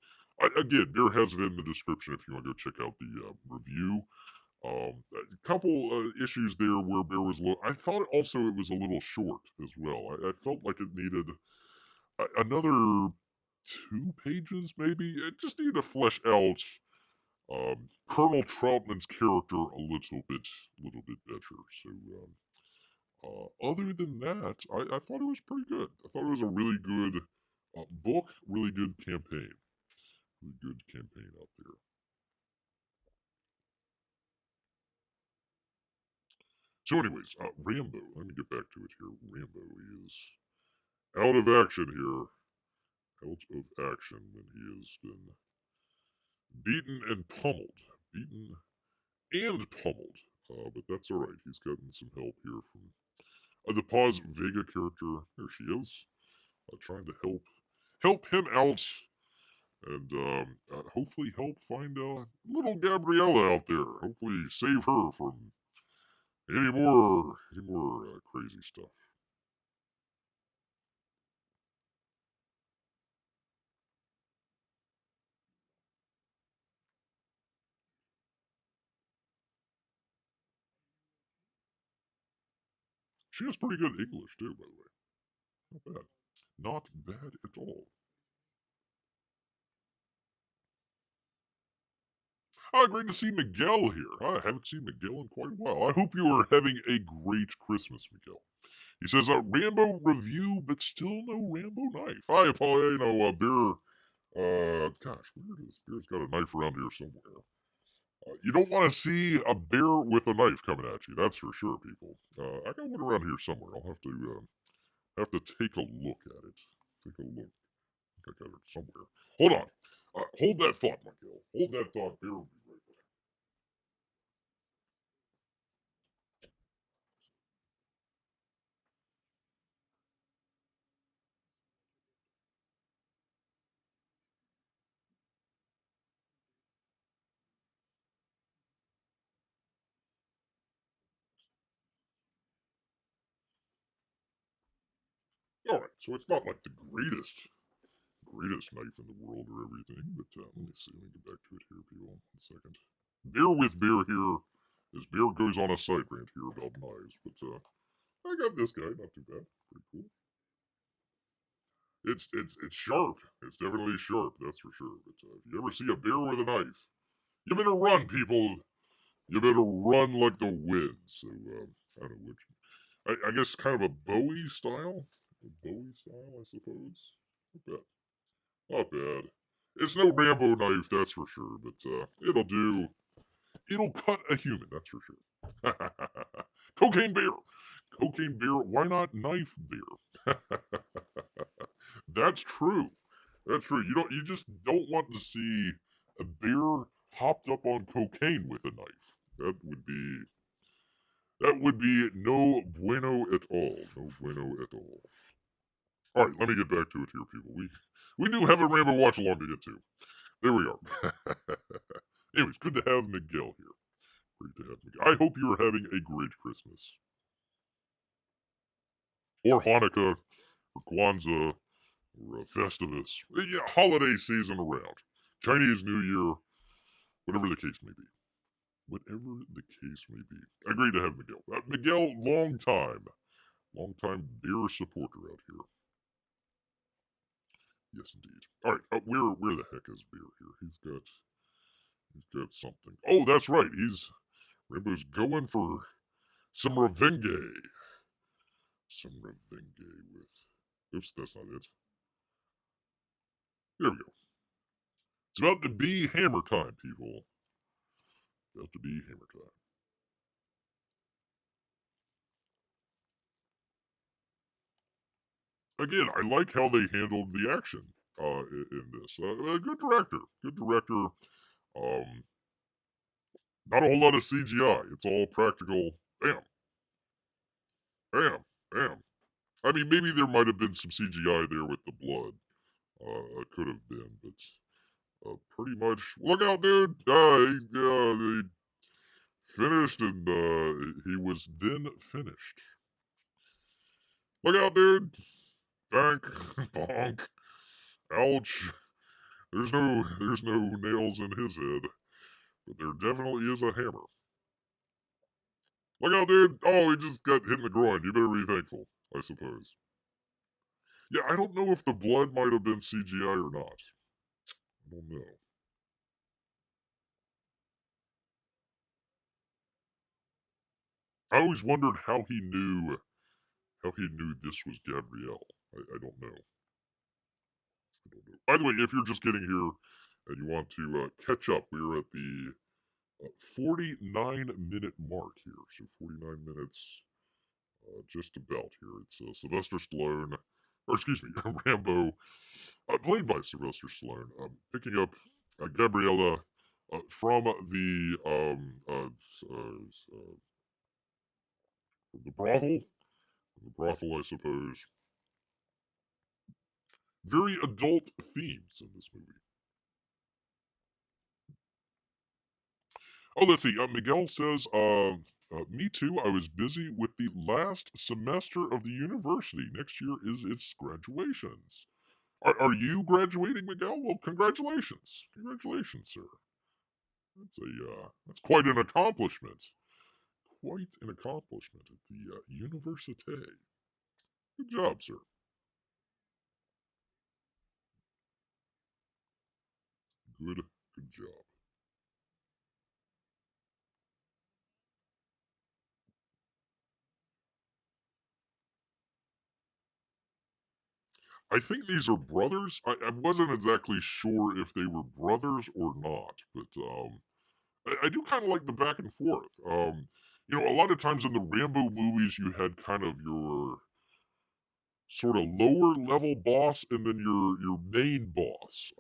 Again, Bear has it in the description if you want to go check out the review. A couple issues there where Bear was a little. I thought also it was a little short as well. I felt like it needed another 2 pages, maybe. It just needed to flesh out Colonel Troutman's character a little bit better. So. Other than that, I thought it was pretty good. I thought it was a really good book, really good campaign. Really good campaign out there. So, anyways, Rambo. Let me get back to it here. Rambo is out of action here. Out of action when he has been beaten and pummeled. Beaten and pummeled. But that's alright. He's gotten some help here from the Paz Vega character. There she is. Trying to help him out and hopefully help find little Gabriella out there. Hopefully save her from any more crazy stuff. She has pretty good English too, by the way. Not bad. Not bad at all. Great to see Miguel here. I haven't seen Miguel in quite a while. I hope you are having a great Christmas, Miguel. He says, Rambo review, but still no Rambo knife. I apologize, Beer. Gosh, where is Beer's got a knife around here somewhere. You don't want to see a bear with a knife coming at you. That's for sure, people. I got one around here somewhere. I'll have to take a look at it. Take a look. I got it somewhere. Hold on. Hold that thought, Miguel. Hold that thought. Bear will be right back. All right. So it's not like the greatest knife in the world or everything, but let me see. Let me get back to it here, people. 1 second. Bear with bear here. This bear goes on a side rant here about knives, but I got this guy. Not too bad. Pretty cool. It's sharp. It's definitely sharp. That's for sure. But if you ever see a bear with a knife, you better run, people. You better run like the wind. So I don't know which. I guess kind of a Bowie style. A Bowie style, I suppose. Not bad. Not bad. It's no Rambo knife, that's for sure. But it'll do. It'll cut a human. That's for sure. Cocaine bear. Cocaine bear. Why not knife bear? That's true. That's true. You just don't want to see a bear hopped up on cocaine with a knife. That would be no bueno at all. No bueno at all. All right, let me get back to it here, people. We do have a Rambo watch along to get to. There we are. Anyways, good to have Miguel here. Great to have Miguel. I hope you're having a great Christmas or Hanukkah or Kwanzaa or Festivus. Yeah, holiday season around. Chinese New Year, whatever the case may be. Whatever the case may be. Great to have Miguel. Miguel, long time beer supporter out here. Yes, indeed. All right, where the heck is beer here? He's got something. Oh, that's right. Rambo's going for some revenge. Some revenge with. Oops, that's not it. There we go. It's about to be hammer time, people. About to be hammer time. Again, I like how they handled the action in this. Good director. Good director. Um, Not a whole lot of CGI. It's all practical. Bam, bam, bam. I mean, maybe there might have been some CGI there with the blood. Could have been, but pretty much. Look out, dude! They finished, and he was then finished. Look out, dude! Bank, bonk, ouch. There's no nails in his head, but there definitely is a hammer. Look out, dude! Oh, he just got hit in the groin. You better be thankful, I suppose. Yeah, I don't know if the blood might have been CGI or not. I don't know. I always wondered how he knew this was Gabrielle. I don't know. I don't know. By the way, if you're just getting here and you want to catch up, we're at the 49-minute mark here. So 49 minutes, just about here. It's Sylvester Stallone, or excuse me, Rambo, played by Sylvester Stallone, picking up Gabriella from the brothel. The brothel, I suppose. Very adult themes in this movie. Oh, let's see. Miguel says, me too. I was busy with the last semester of the university. Next year is its graduations. Are you graduating, Miguel? Well, congratulations. Congratulations, sir. That's quite an accomplishment. Quite an accomplishment at the université. Good job, sir. Good job. I think these are brothers. I wasn't exactly sure if they were brothers or not, but I do kind of like the back and forth. A lot of times in the Rambo movies, you had kind of your sort of lower level boss and then your main boss.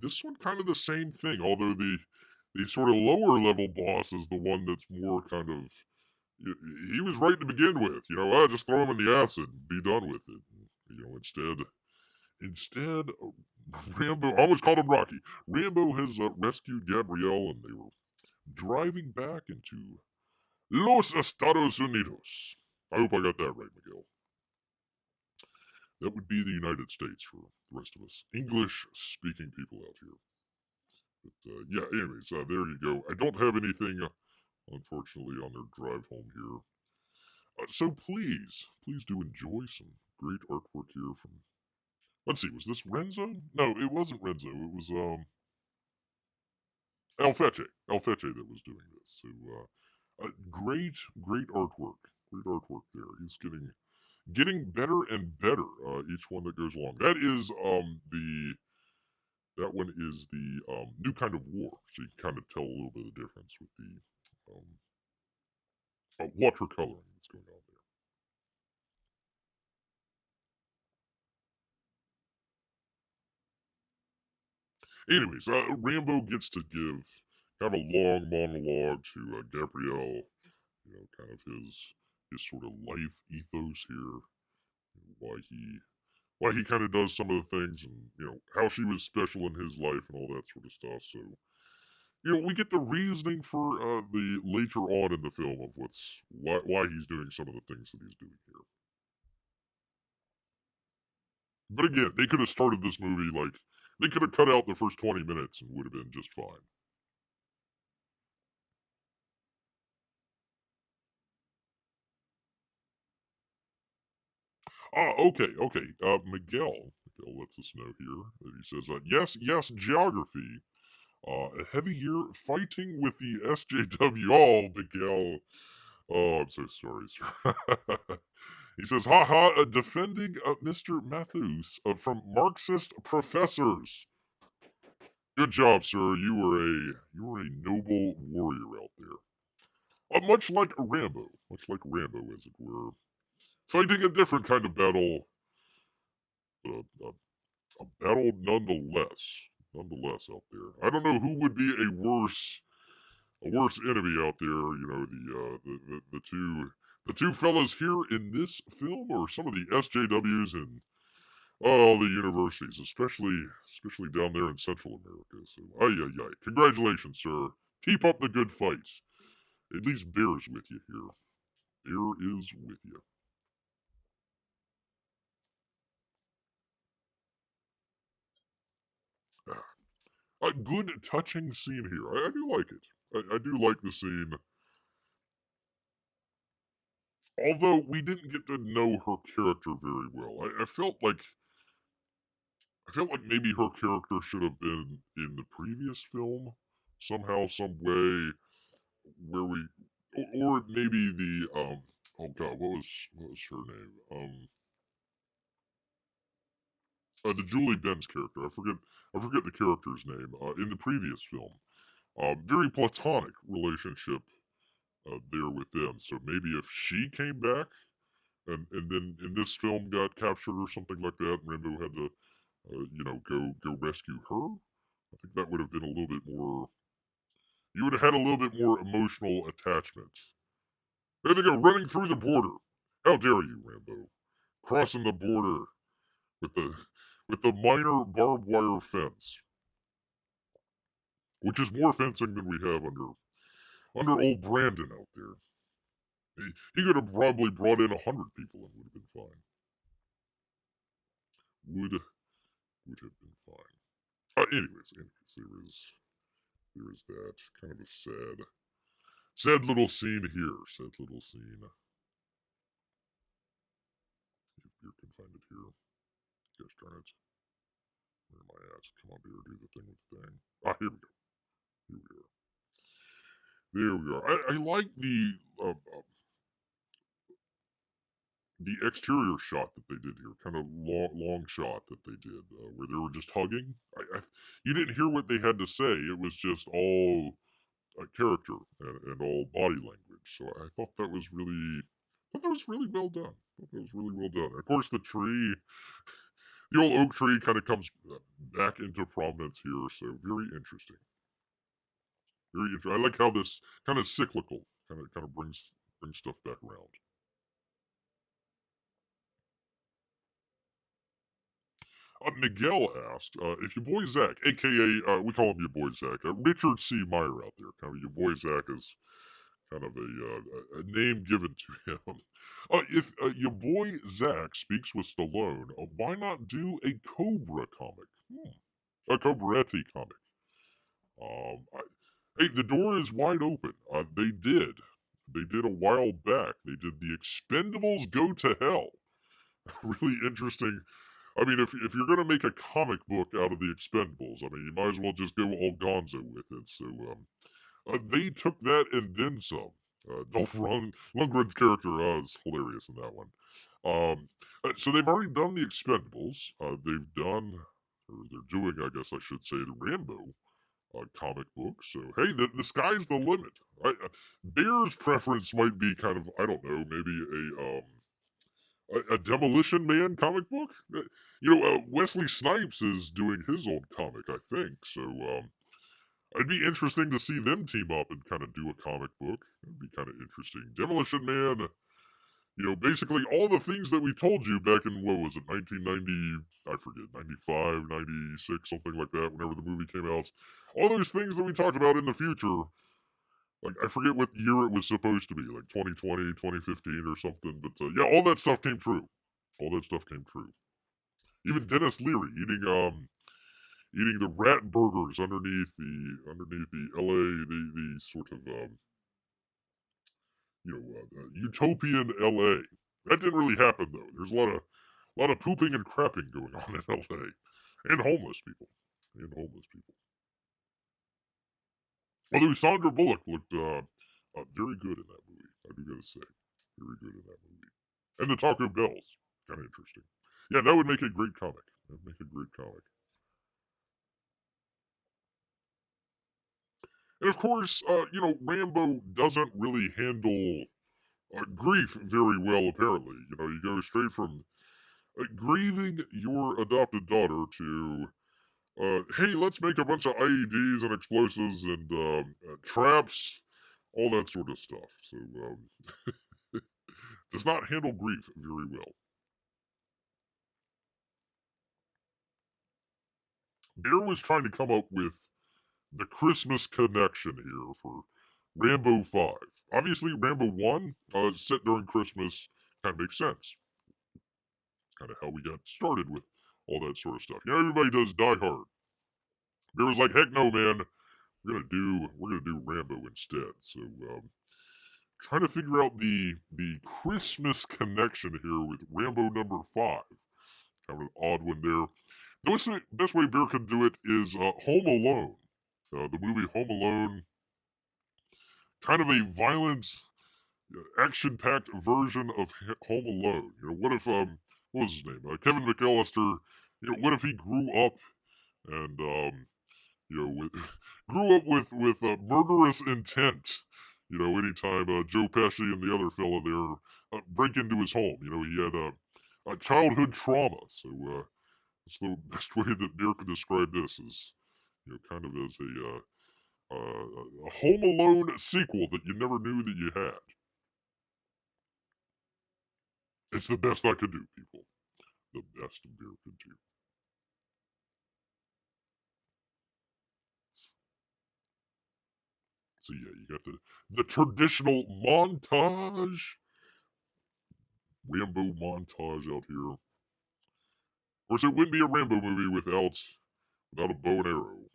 This one kind of the same thing, although the sort of lower level boss is the one that's more kind of he was right to begin with. Just throw him in the acid and be done with it. Instead, Rambo I almost called him Rocky. Rambo has rescued Gabrielle, and they were driving back into Los Estados Unidos. I hope I got that right, Miguel. That would be the United States for the rest of us English speaking people out here. But yeah, anyways, there you go. I don't have anything, unfortunately, on their drive home here. So please do enjoy some great artwork here from. Let's see, was this Renzo? No, it wasn't Renzo. It was El Feche that was doing this. So great artwork, great artwork there. He's getting better and better each one that goes along. That one is the new kind of war, so you can kind of tell a little bit of the difference with the watercoloring that's going on there. Anyways, Rambo gets to give kind of a long monologue to Gabrielle, kind of his sort of life ethos here, why he kind of does some of the things, and how she was special in his life and all that sort of stuff. So we get the reasoning for the later on in the film of why he's doing some of the things that he's doing here. But again, they could have started this movie like they could have cut out the first 20 minutes and would have been just fine. Okay. Miguel lets us know here that he says, yes, geography. A heavy year fighting with the SJW. Oh, Miguel. Oh, I'm so sorry, sir. He says, haha, defending Mr. Mathus from Marxist professors. Good job, sir. You were a noble warrior out there. Much like Rambo, as it were, fighting a different kind of battle, but a battle nonetheless out there. I don't know who would be a worse enemy out there. The two fellas here in this film, or some of the SJWs in all the universities, especially down there in Central America. So, ay. Congratulations, sir. Keep up the good fight. At least Bear's with you here. Bear is with you. A good, touching scene here. I do like it. I do like the scene. Although we didn't get to know her character very well. I felt like maybe her character should have been in the previous film somehow, some way, where we, or maybe the oh god, what was her name? The Julie Benz character. I forget the character's name. In the previous film, very platonic relationship there with them. So maybe if she came back and then in this film got captured or something like that, Rambo had to go rescue her. I think that would have been a little bit more. You would have had a little bit more emotional attachment. There they go, running through the border. How dare you, Rambo? Crossing the border with the minor barbed wire fence, which is more fencing than we have under old Brandon out there. He could have probably brought in 100 people and would have been fine. Would have been fine. Anyways, there is that kind of a sad little scene here. Sad little scene. If you can find it here. Gosh darn it. Where am I at? Come on, beer, do the thing with the thing. Here we go. Here we are. There we are. I like the exterior shot that they did here, kind of long shot that they did, where they were just hugging. You didn't hear what they had to say. It was just all character and all body language. So I thought that was really well done. I thought that was really well done. Of course, the old oak tree, kind of comes back into prominence here. So very interesting. Very interesting. I like how this kind of cyclical kind of brings stuff back around. Miguel asked if your boy Zach, aka we call him your boy Zach, Richard C. Meyer out there, kind of your boy Zach is kind of a name given to him. If your boy Zach speaks with Stallone, why not do a Cobra comic? A Cobretti comic. Hey, the door is wide open. They did a while back. They did the Expendables Go to Hell. Really interesting. I mean, if you're gonna make a comic book out of the Expendables, I mean, you might as well just go all Gonzo with it. So they took that and then some. Lundgren's character is hilarious in that one. So they've already done the Expendables. They've done, or they're doing, I guess I should say, the Rambo comic book. So hey, the sky's the limit. Bear's preference might be kind of, I don't know, maybe a Demolition Man comic book. Wesley Snipes is doing his own comic, I think. So it'd be interesting to see them team up and kind of do a comic book. It'd be kind of interesting. Demolition Man, basically all the things that we told you back in, what was it, 1990, I forget, 95, 96, something like that, whenever the movie came out. All those things that we talked about in the future, like, I forget what year it was supposed to be, like 2020, 2015 or something, but yeah, all that stuff came true. All that stuff came true. Even Dennis Leary eating the rat burgers underneath the LA, the sort of utopian LA. That didn't really happen though. There's a lot of pooping and crapping going on in LA, and homeless people, Although Sandra Bullock looked very good in that movie, I do gotta say, very good in that movie. And the Taco Bells, kind of interesting. Yeah, that would make a great comic. That would make a great comic. And of course, Rambo doesn't really handle grief very well, apparently. You go straight from grieving your adopted daughter to, hey, let's make a bunch of IEDs and explosives and traps, all that sort of stuff. So, does not handle grief very well. Bear was trying to come up with the Christmas connection here for Rambo 5. Obviously, Rambo 1, set during Christmas, kind of makes sense. Kind of how we got started with all that sort of stuff. Everybody does Die Hard. Bear was like, heck no, man. We're gonna do Rambo instead. So, trying to figure out the Christmas connection here with Rambo number 5. Kind of an odd one there. The best way Bear can do it is Home Alone. The movie Home Alone, kind of a violent, action-packed version of Home Alone. What if what was his name? Kevin McAllister. What if he grew up and grew up with murderous intent. Anytime Joe Pesci and the other fella there break into his home, he had a childhood trauma. So that's the best way that Bear could describe this is, kind of as a Home Alone sequel that you never knew that you had. It's the best I could do, people. The best Bear could do. So yeah, you got the traditional montage, Rambo montage out here. Of course, it wouldn't be a Rambo movie without a bow and arrow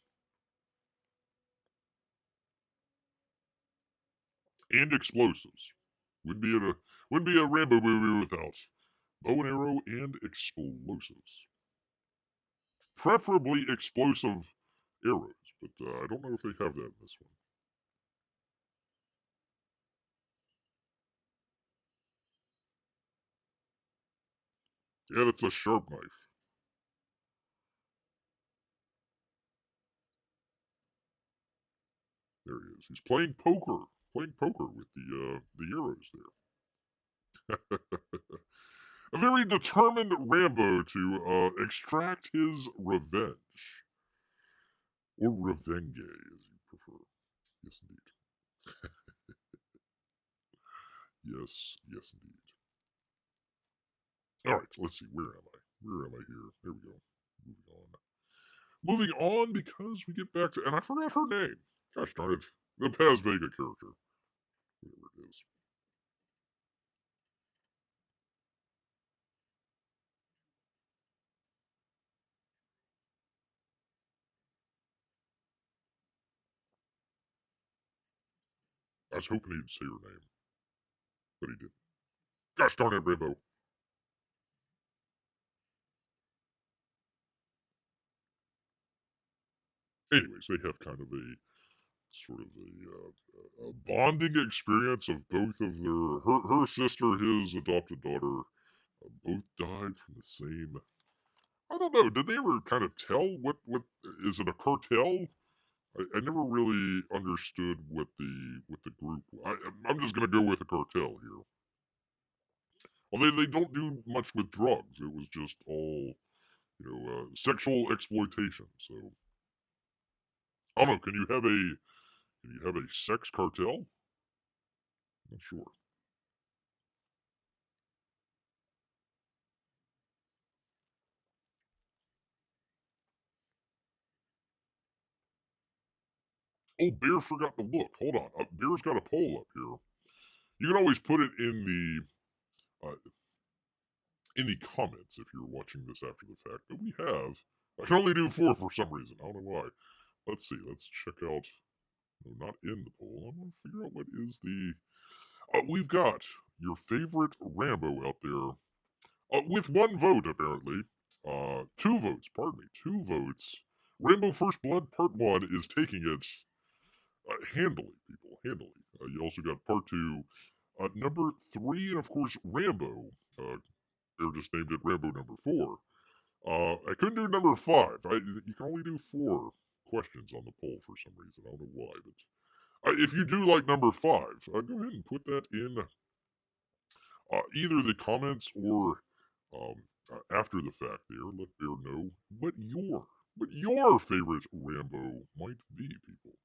and explosives. Wouldn't be a Rambo movie without bow and arrow and explosives. Preferably explosive arrows, but I don't know if they have that in this one. Yeah, that's a sharp knife. There he is. He's playing poker. Playing poker with the arrows there. A very determined Rambo to extract his revenge. Or revenge, as you prefer. Yes, indeed. Yes, yes, indeed. All right, let's see. Where am I? Where am I here? There we go. Moving on. Moving on because we get back to, and I forgot her name. Gosh darn it. The Paz Vega character. Whatever it is. I was hoping he'd say her name, but he didn't. Gosh darn it, Rambo. Anyways, they have kind of a sort of a bonding experience of both of her sister, his adopted daughter, both died from the same. I don't know. Did they ever kind of tell what is it a cartel? I never really understood what the group. I'm just gonna go with a cartel here. Well, they don't do much with drugs. It was just all sexual exploitation. So I don't know. Can you have a sex cartel? Not sure. Oh, Bear forgot to look. Hold on. Bear's got a poll up here. You can always put it in the comments if you're watching this after the fact. But we have. I can only do 4 for some reason. I don't know why. Let's see. Let's check out. No, not in the poll. I want to figure out what is the. We've got your favorite Rambo out there with 1 vote apparently. 2 votes. Pardon me. 2 votes. Rambo First Blood Part 1 is taking it handily, people. Handily. You also got Part 2. Number 3, and of course, Rambo. They just named it Rambo number 4. I couldn't do number 5. You can only do 4 questions on the poll for some reason. I don't know why, but if you do like number 5, go ahead and put that in either the comments or after the fact. There, let Bear know what your favorite Rambo might be, people.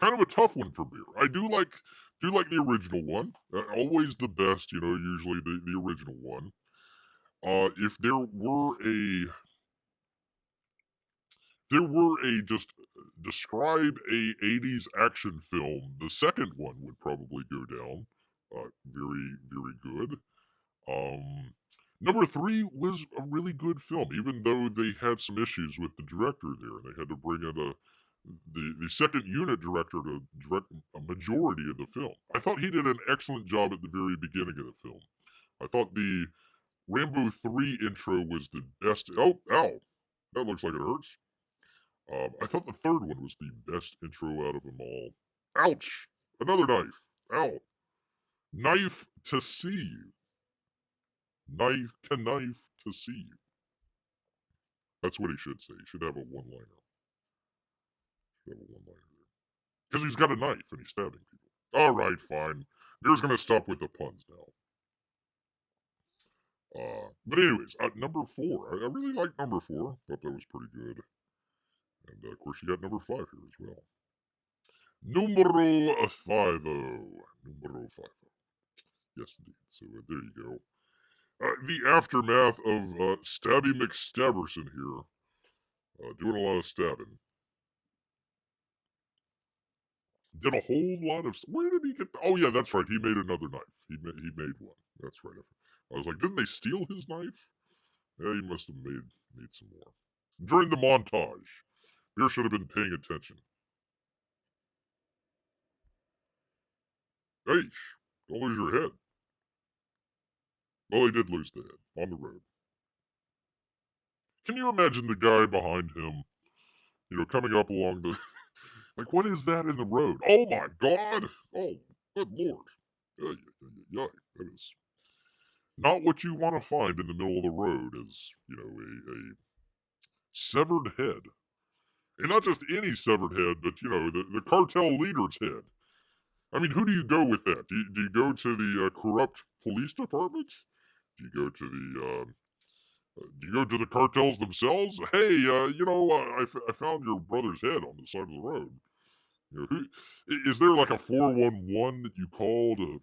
Kind of a tough one for Bear. I do like the original one. Always the best, usually the original one. If there were a just describe a 80s action film, the second one would probably go down. Very, very good. Um, Number 3 was a really good film, even though they had some issues with the director there, and they had to bring in the second unit director to direct a majority of the film. I thought he did an excellent job at the very beginning of the film. I thought the Rambo 3 intro was the best. Oh, ow! That looks like it hurts. I thought the third one was the best intro out of them all. Ouch! Another knife. Ow! Knife to see you. Knife to see you. That's what he should say. He should have a one-liner. Because he's got a knife and he's stabbing people. Alright, fine. Bear's gonna stop with the puns now. But anyways, number 4. I really like number 4. Thought that was pretty good. And of course, you got number 5 here as well. Numero 5. Numero 5. Yes, indeed. So there you go. The aftermath of Stabby McStabberson here. Doing a lot of stabbing. Did a whole lot of. Where did he get? Oh yeah, that's right. He made another knife. He made one. That's right. I was like, didn't they steal his knife? Yeah, he must have made some more during the montage. Beer should have been paying attention. Hey, don't lose your head. Well, he did lose the head on the road. Can you imagine the guy behind him? Coming up along the. Like, what is that in the road? Oh my God! Oh, good lord! Yeah, that is not what you want to find in the middle of the road. Is a severed head. And not just any severed head, but, the cartel leader's head. I mean, who do you go with that? Do you go to the corrupt police department? Do you go to the cartels themselves? Hey, I found your brother's head on the side of the road. Is there like a 411 that you call to,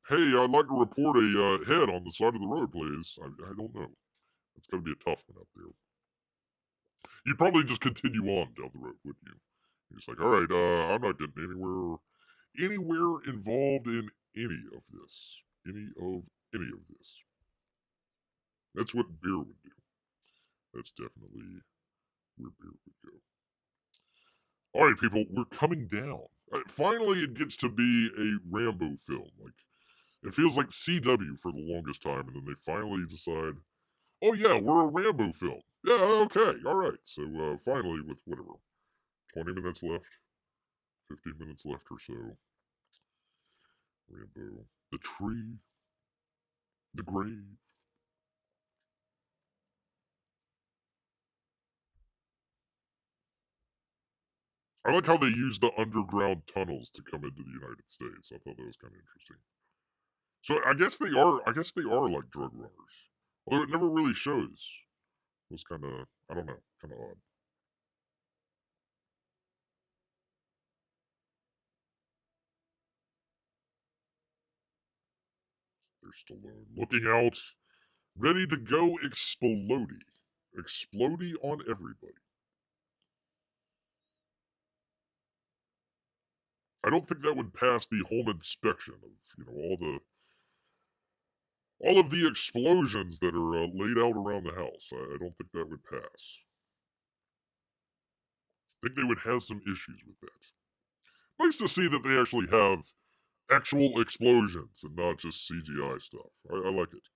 hey, I'd like to report a head on the side of the road, please? I don't know. It's going to be a tough one out there. You'd probably just continue on down the road, wouldn't you? You're just like, all right, I'm not getting anywhere involved in any of this. Any of this. That's what beer would do. That's definitely where beer would go. All right, people, we're coming down. Finally, it gets to be a Rambo film. Like, it feels like CW for the longest time, and then they finally decide, oh yeah, we're a Rambo film. Yeah, okay, all right. So finally, with whatever, 20 minutes left, 15 minutes left or so, Rambo, the tree, the grave. I like how they use the underground tunnels to come into the United States. I thought that was kind of interesting. So I guess they are. I guess they are like drug runners, although it never really shows. It was kind of, I don't know, kind of odd. They're Stallone looking out, ready to go explodey, explodey on everybody. I don't think that would pass the home inspection of all of the explosions that are laid out around the house. I don't think that would pass. I think they would have some issues with that. Nice to see that they actually have actual explosions and not just CGI stuff. I like it.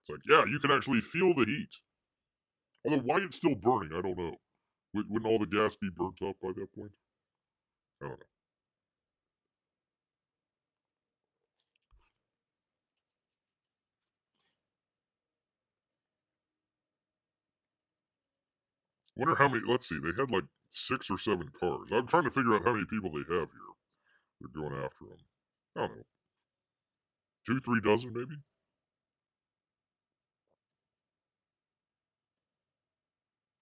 It's like, yeah, you can actually feel the heat. Although, why it's still burning, I don't know. Wouldn't all the gas be burnt up by that point? I don't know. Wonder how many. Let's see. They had like 6 or 7 cars. I'm trying to figure out how many people they have here. They're going after them. I don't know. 2, 3 dozen maybe.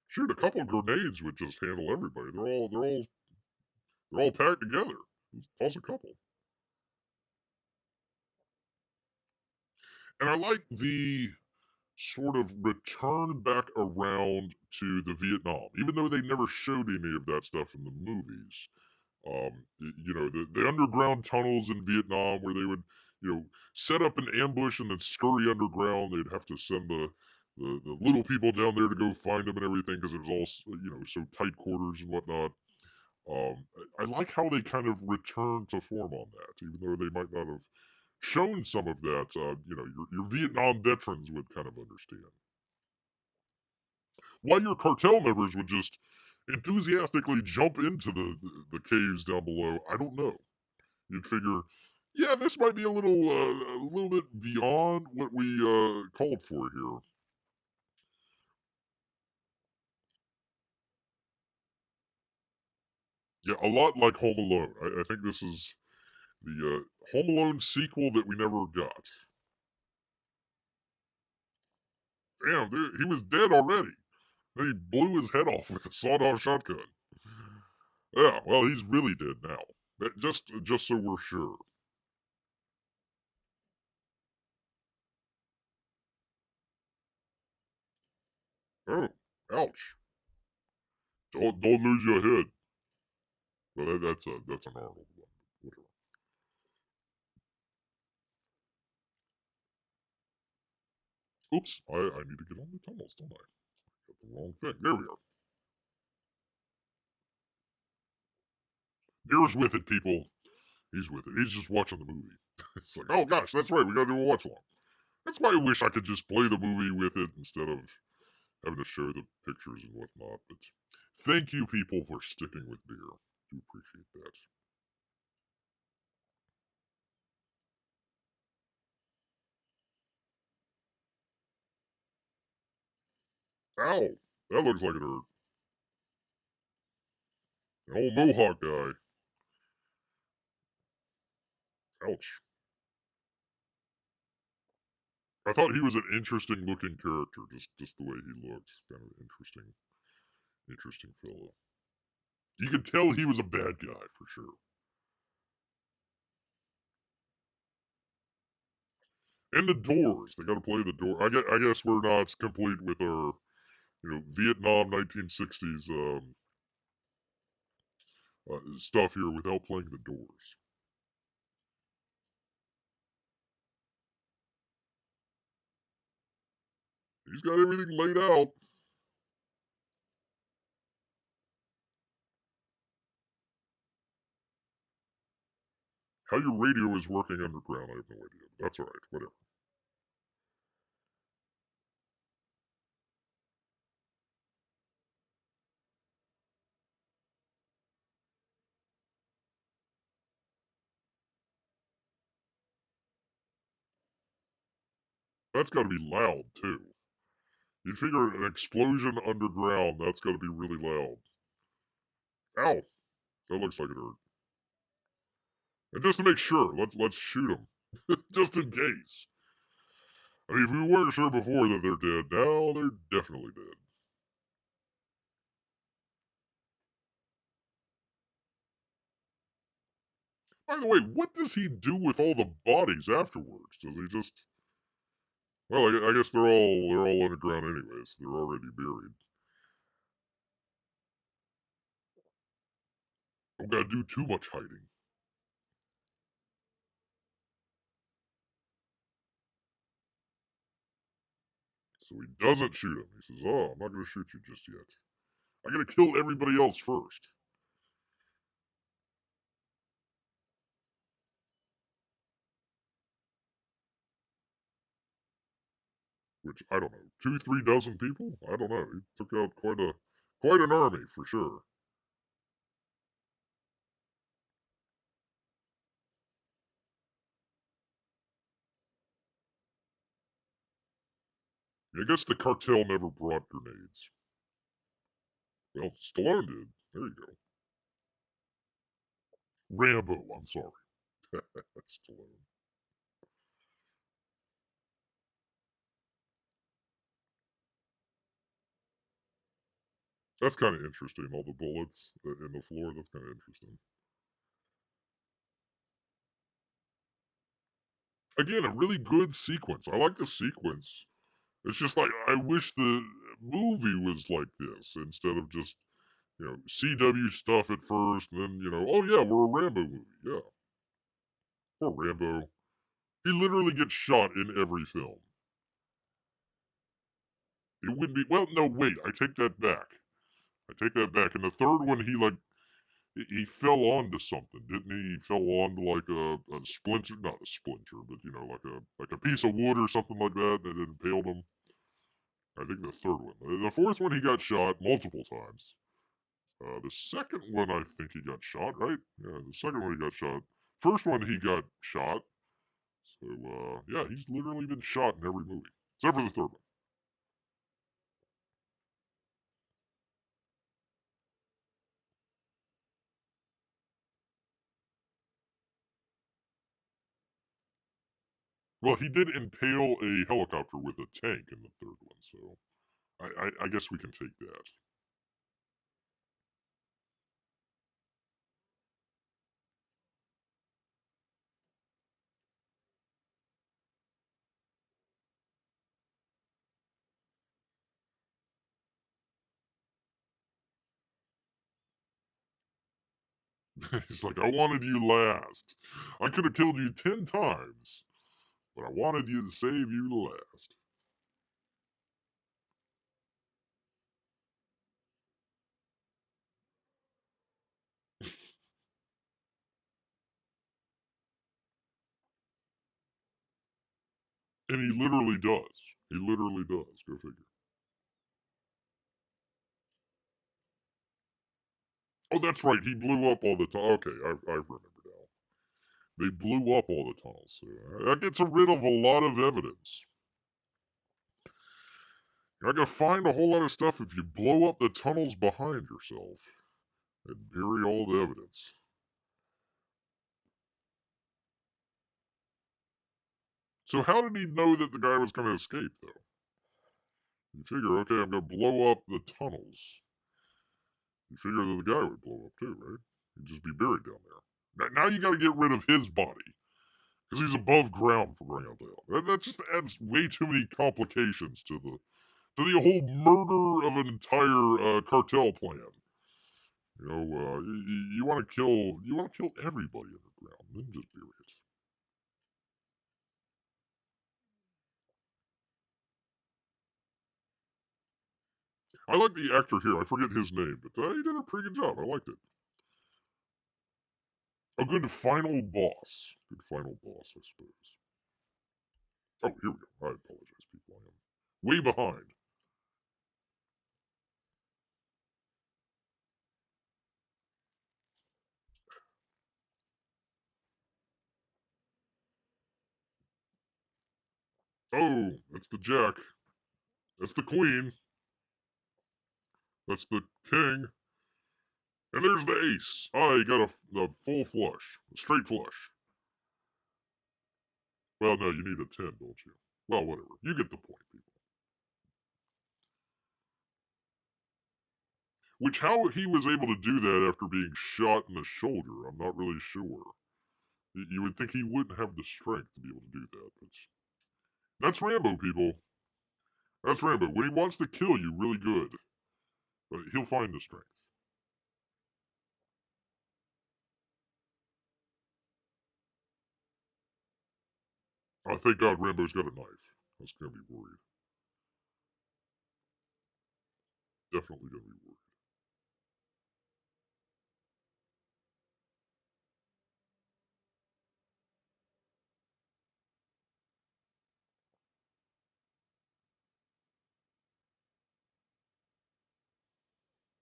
Shoot, a couple of grenades would just handle everybody. They're all packed together. Toss a couple. And I like the sort of return back around to the Vietnam, even though they never showed any of that stuff in the movies. The underground tunnels in Vietnam where they would, set up an ambush and then scurry underground. They'd have to send the little people down there to go find them and everything because it was all, so tight quarters and whatnot. I like how they kind of return to form on that, even though they might not have shown some of that. Your Vietnam veterans would kind of understand. Why your cartel members would just enthusiastically jump into the caves down below, I don't know. You'd figure, yeah, this might be a little bit beyond what we called for here. Yeah, a lot like Home Alone. I think this is the Home Alone sequel that we never got. Damn, dude, he was dead already. Then he blew his head off with a sawed-off shotgun. Yeah, well, he's really dead now. Just so we're sure. Oh, ouch! Don't lose your head. Well, that's an Arnold one. Whatever. Oops, I need to get on the tunnels, don't I? Got the wrong thing. There we are. Beer's with it, people. He's with it. He's just watching the movie. It's like, oh gosh, that's right. We gotta do a watch along. That's why I wish I could just play the movie with it instead of having to show the pictures and whatnot. But thank you, people, for sticking with beer. Do appreciate that. Ow! That looks like it hurt. An old Mohawk guy. Ouch. I thought he was an interesting looking character, just the way he looked. Kind of interesting fellow. You could tell he was a bad guy for sure. And the Doors, they got to play the Doors. I guess we're not complete with our, Vietnam 1960s stuff here without playing the Doors. He's got everything laid out. How your radio is working underground, I have no idea. But that's all right. Whatever. That's got to be loud too. You'd figure an explosion underground, that's got to be really loud. Ow! That looks like it hurt. And just to make sure, let's shoot him, just in case. I mean, if we weren't sure before that they're dead, now they're definitely dead. By the way, what does he do with all the bodies afterwards? Does he just? Well, I guess they're all underground anyways. They're already buried. Don't gotta do too much hiding. So he doesn't shoot him. He says, "Oh, I'm not gonna shoot you just yet. I gotta kill everybody else first." Which I don't know, 2-3 dozen people. I don't know. He took out quite an army for sure. I guess the cartel never brought grenades. Well, Stallone did. There you go. Rambo. I'm sorry. Stallone. That's kind of interesting. All the bullets in the floor. That's kind of interesting. Again, a really good sequence. I like the sequence. It's just like I wish the movie was like this instead of just CW stuff at first, and then oh yeah, we're a Rambo movie. Yeah, poor Rambo. He literally gets shot in every film. It wouldn't be well. No, wait. I take that back. I take that back. In the third one, he fell onto something, didn't he? He fell onto like a splinter, not a splinter, but like a piece of wood or something like that, and it impaled him. I think the third one. The fourth one, he got shot multiple times. The second one, I think he got shot, right? Yeah, the second one he got shot. First one he got shot. So yeah, he's literally been shot in every movie except for the third one. Well, he did impale a helicopter with a tank in the third one, so I guess we can take that. He's like, I wanted you last. I could have killed you 10 times, but I wanted you to save you last. And he literally does. He literally does. Go figure. Oh, that's right. He blew up all the time. Okay, I remember now. They blew up all the tunnels. So that gets rid of a lot of evidence. You're not going to find a whole lot of stuff if you blow up the tunnels behind yourself. and bury all the evidence. So how did he know that the guy was going to escape, though? You figure, okay, I'm going to blow up the tunnels. You figure that the guy would blow up too, right? He'd just be buried down there. Now you got to get rid of his body because he's above ground, for crying out loud. That just adds way too many complications to the whole murder of an entire cartel plan. You know, you want to kill everybody underground, then just bury it. I like the actor here. I forget his name, but he did a pretty good job. I liked it. A good final boss. Good final boss, I suppose. Oh, here we go. I apologize, people. I am way behind. Oh, that's the jack. That's the queen. That's the king. And there's the ace. Oh, you got a full flush. A straight flush. Well, no, you need a 10, don't you? Well, whatever. You get the point, people. Which, how he was able to do that after being shot in the shoulder, I'm not really sure. You would think he wouldn't have the strength to be able to do that, but that's Rambo, people. That's Rambo. When he wants to kill you really good, he'll find the strength. Oh, thank God Rambo's got a knife. I was gonna be worried. Definitely gonna be worried.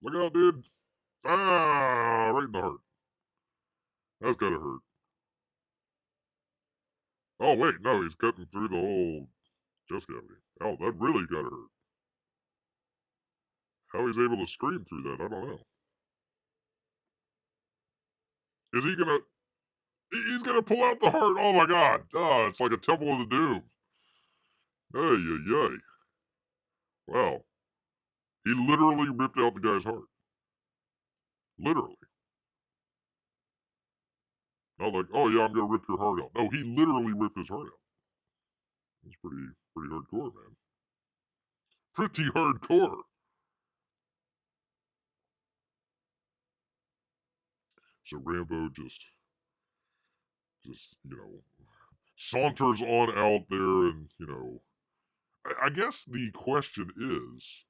Look out, dude. Ah, right in the heart. That's gotta hurt. Oh, wait, no, he's cutting through the whole chest cavity. Oh, that really gotta hurt. How he's able to scream through that, I don't know. Is he gonna... He's gonna pull out the heart! Oh my god! Ah, it's like a Temple of the Doom. Ay, ay, ay. Wow. He literally ripped out the guy's heart. Literally. Not like, oh yeah, I'm gonna rip your heart out. No, he literally ripped his heart out. That's pretty hardcore, man. Pretty hardcore. So Rambo just saunters on out there, and I guess the question is,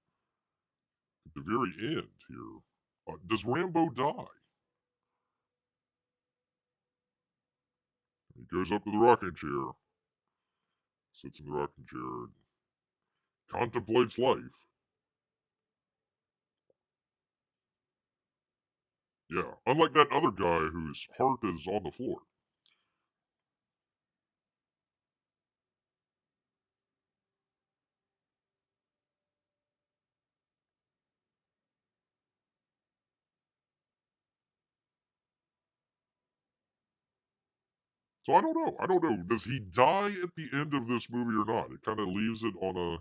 at the very end here, does Rambo die? He goes up to the rocking chair, sits in the rocking chair, and contemplates life. Yeah, unlike that other guy whose heart is on the floor. So I don't know. I don't know. Does he die at the end of this movie or not? It kind of leaves it on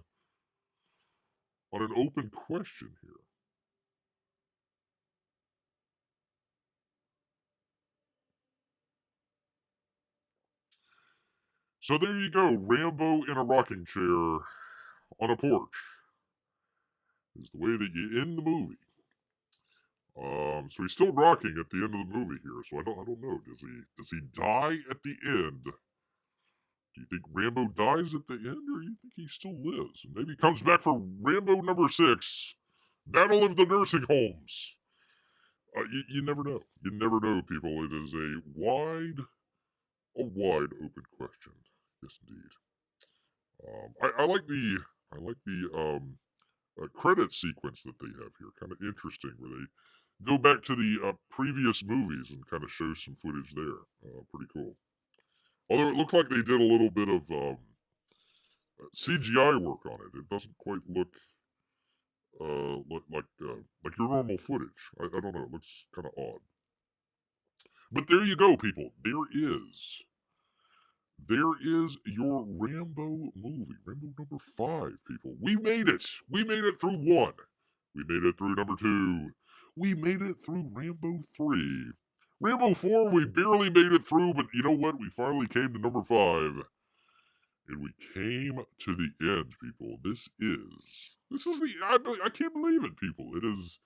an open question here. So there you go, Rambo in a rocking chair on a porch is the way that you end the movie. So he's still rocking at the end of the movie here. So I don't know. Does he die at the end? Do you think Rambo dies at the end, or you think he still lives and maybe comes back for Rambo #6, Battle of the Nursing Homes? You never know. You never know, people. It is a wide open question. Yes, indeed. I like the credit sequence that they have here. Kind of interesting, where they go back to the previous movies and kind of show some footage there. Pretty cool. Although it looked like they did a little bit of CGI work on it. It doesn't quite look like your normal footage. I don't know. It looks kind of odd. But there you go, people. There is your Rambo movie. Rambo number 5, people. We made it. We made it through 1. We made it through number 2. We made it through Rambo 3. Rambo 4, we barely made it through, but you know what? We finally came to number 5. And we came to the end, people. This is I can't believe it, people. It is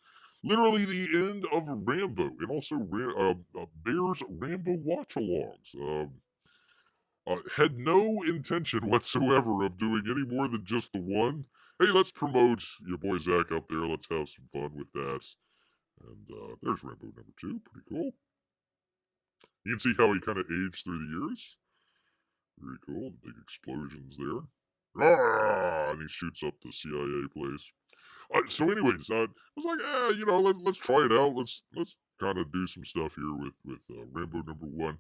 literally the end of Rambo, and also Bear's Rambo watch-alongs. Had no intention whatsoever of doing any more than just the one. Hey, let's promote your boy Zach out there. Let's have some fun with that. And there's Rambo number 2. Pretty cool. You can see how he kind of aged through the years. Very cool. The big explosions there. Ah, and he shoots up the CIA place. So, anyways, I was like, let's try it out. Let's kind of do some stuff here with Rambo number 1.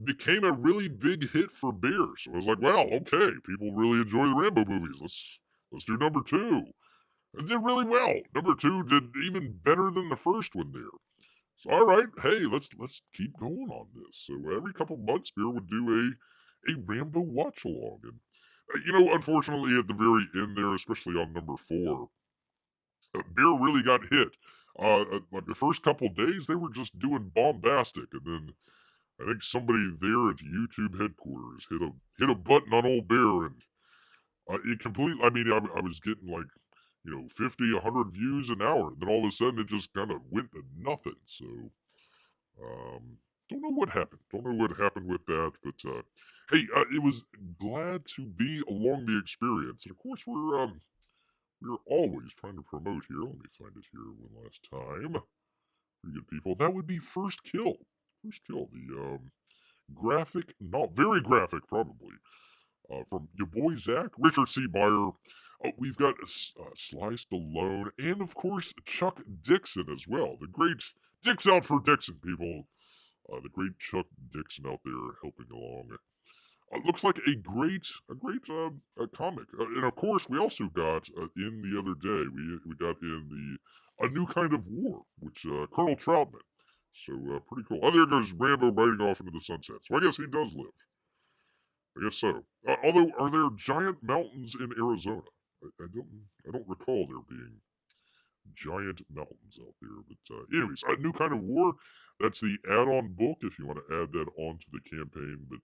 Became a really big hit for Bear, so I was like, well, okay, people really enjoy the Rambo movies. Let's do number 2. It did really well. Number 2 did even better than the first one there. So, all right, hey, let's keep going on this. So every couple months, Bear would do a Rambo watch along, and unfortunately, at the very end there, especially on number 4, Bear really got hit. Like the first couple days, they were just doing bombastic, and then I think somebody there at YouTube headquarters hit a button on old Bear, and it completely. I mean, I was getting like 50, 100 views an hour, and then all of a sudden it just kind of went to nothing. So don't know what happened. Don't know what happened with that, but hey, it was glad to be along the experience, and of course we're always trying to promote here. Let me find it here one last time. Pretty good people. That would be First Kill. First Kill, the graphic, not very graphic, probably. From your boy Zach, Richard C. Meyer. We've got Sly Stallone, and of course Chuck Dixon as well. The great Dick's out for Dixon, people. The great Chuck Dixon out there helping along. Looks like a great comic, and of course we also got in the other day we got in the A New Kind of War, which Colonel Troutman. So pretty cool. Oh, there goes Rambo riding off into the sunset. So I guess he does live. I guess so. Although, are there giant mountains in Arizona? I don't recall there being giant mountains out there. But anyways, A New Kind of War. That's the add-on book if you want to add that on to the campaign. But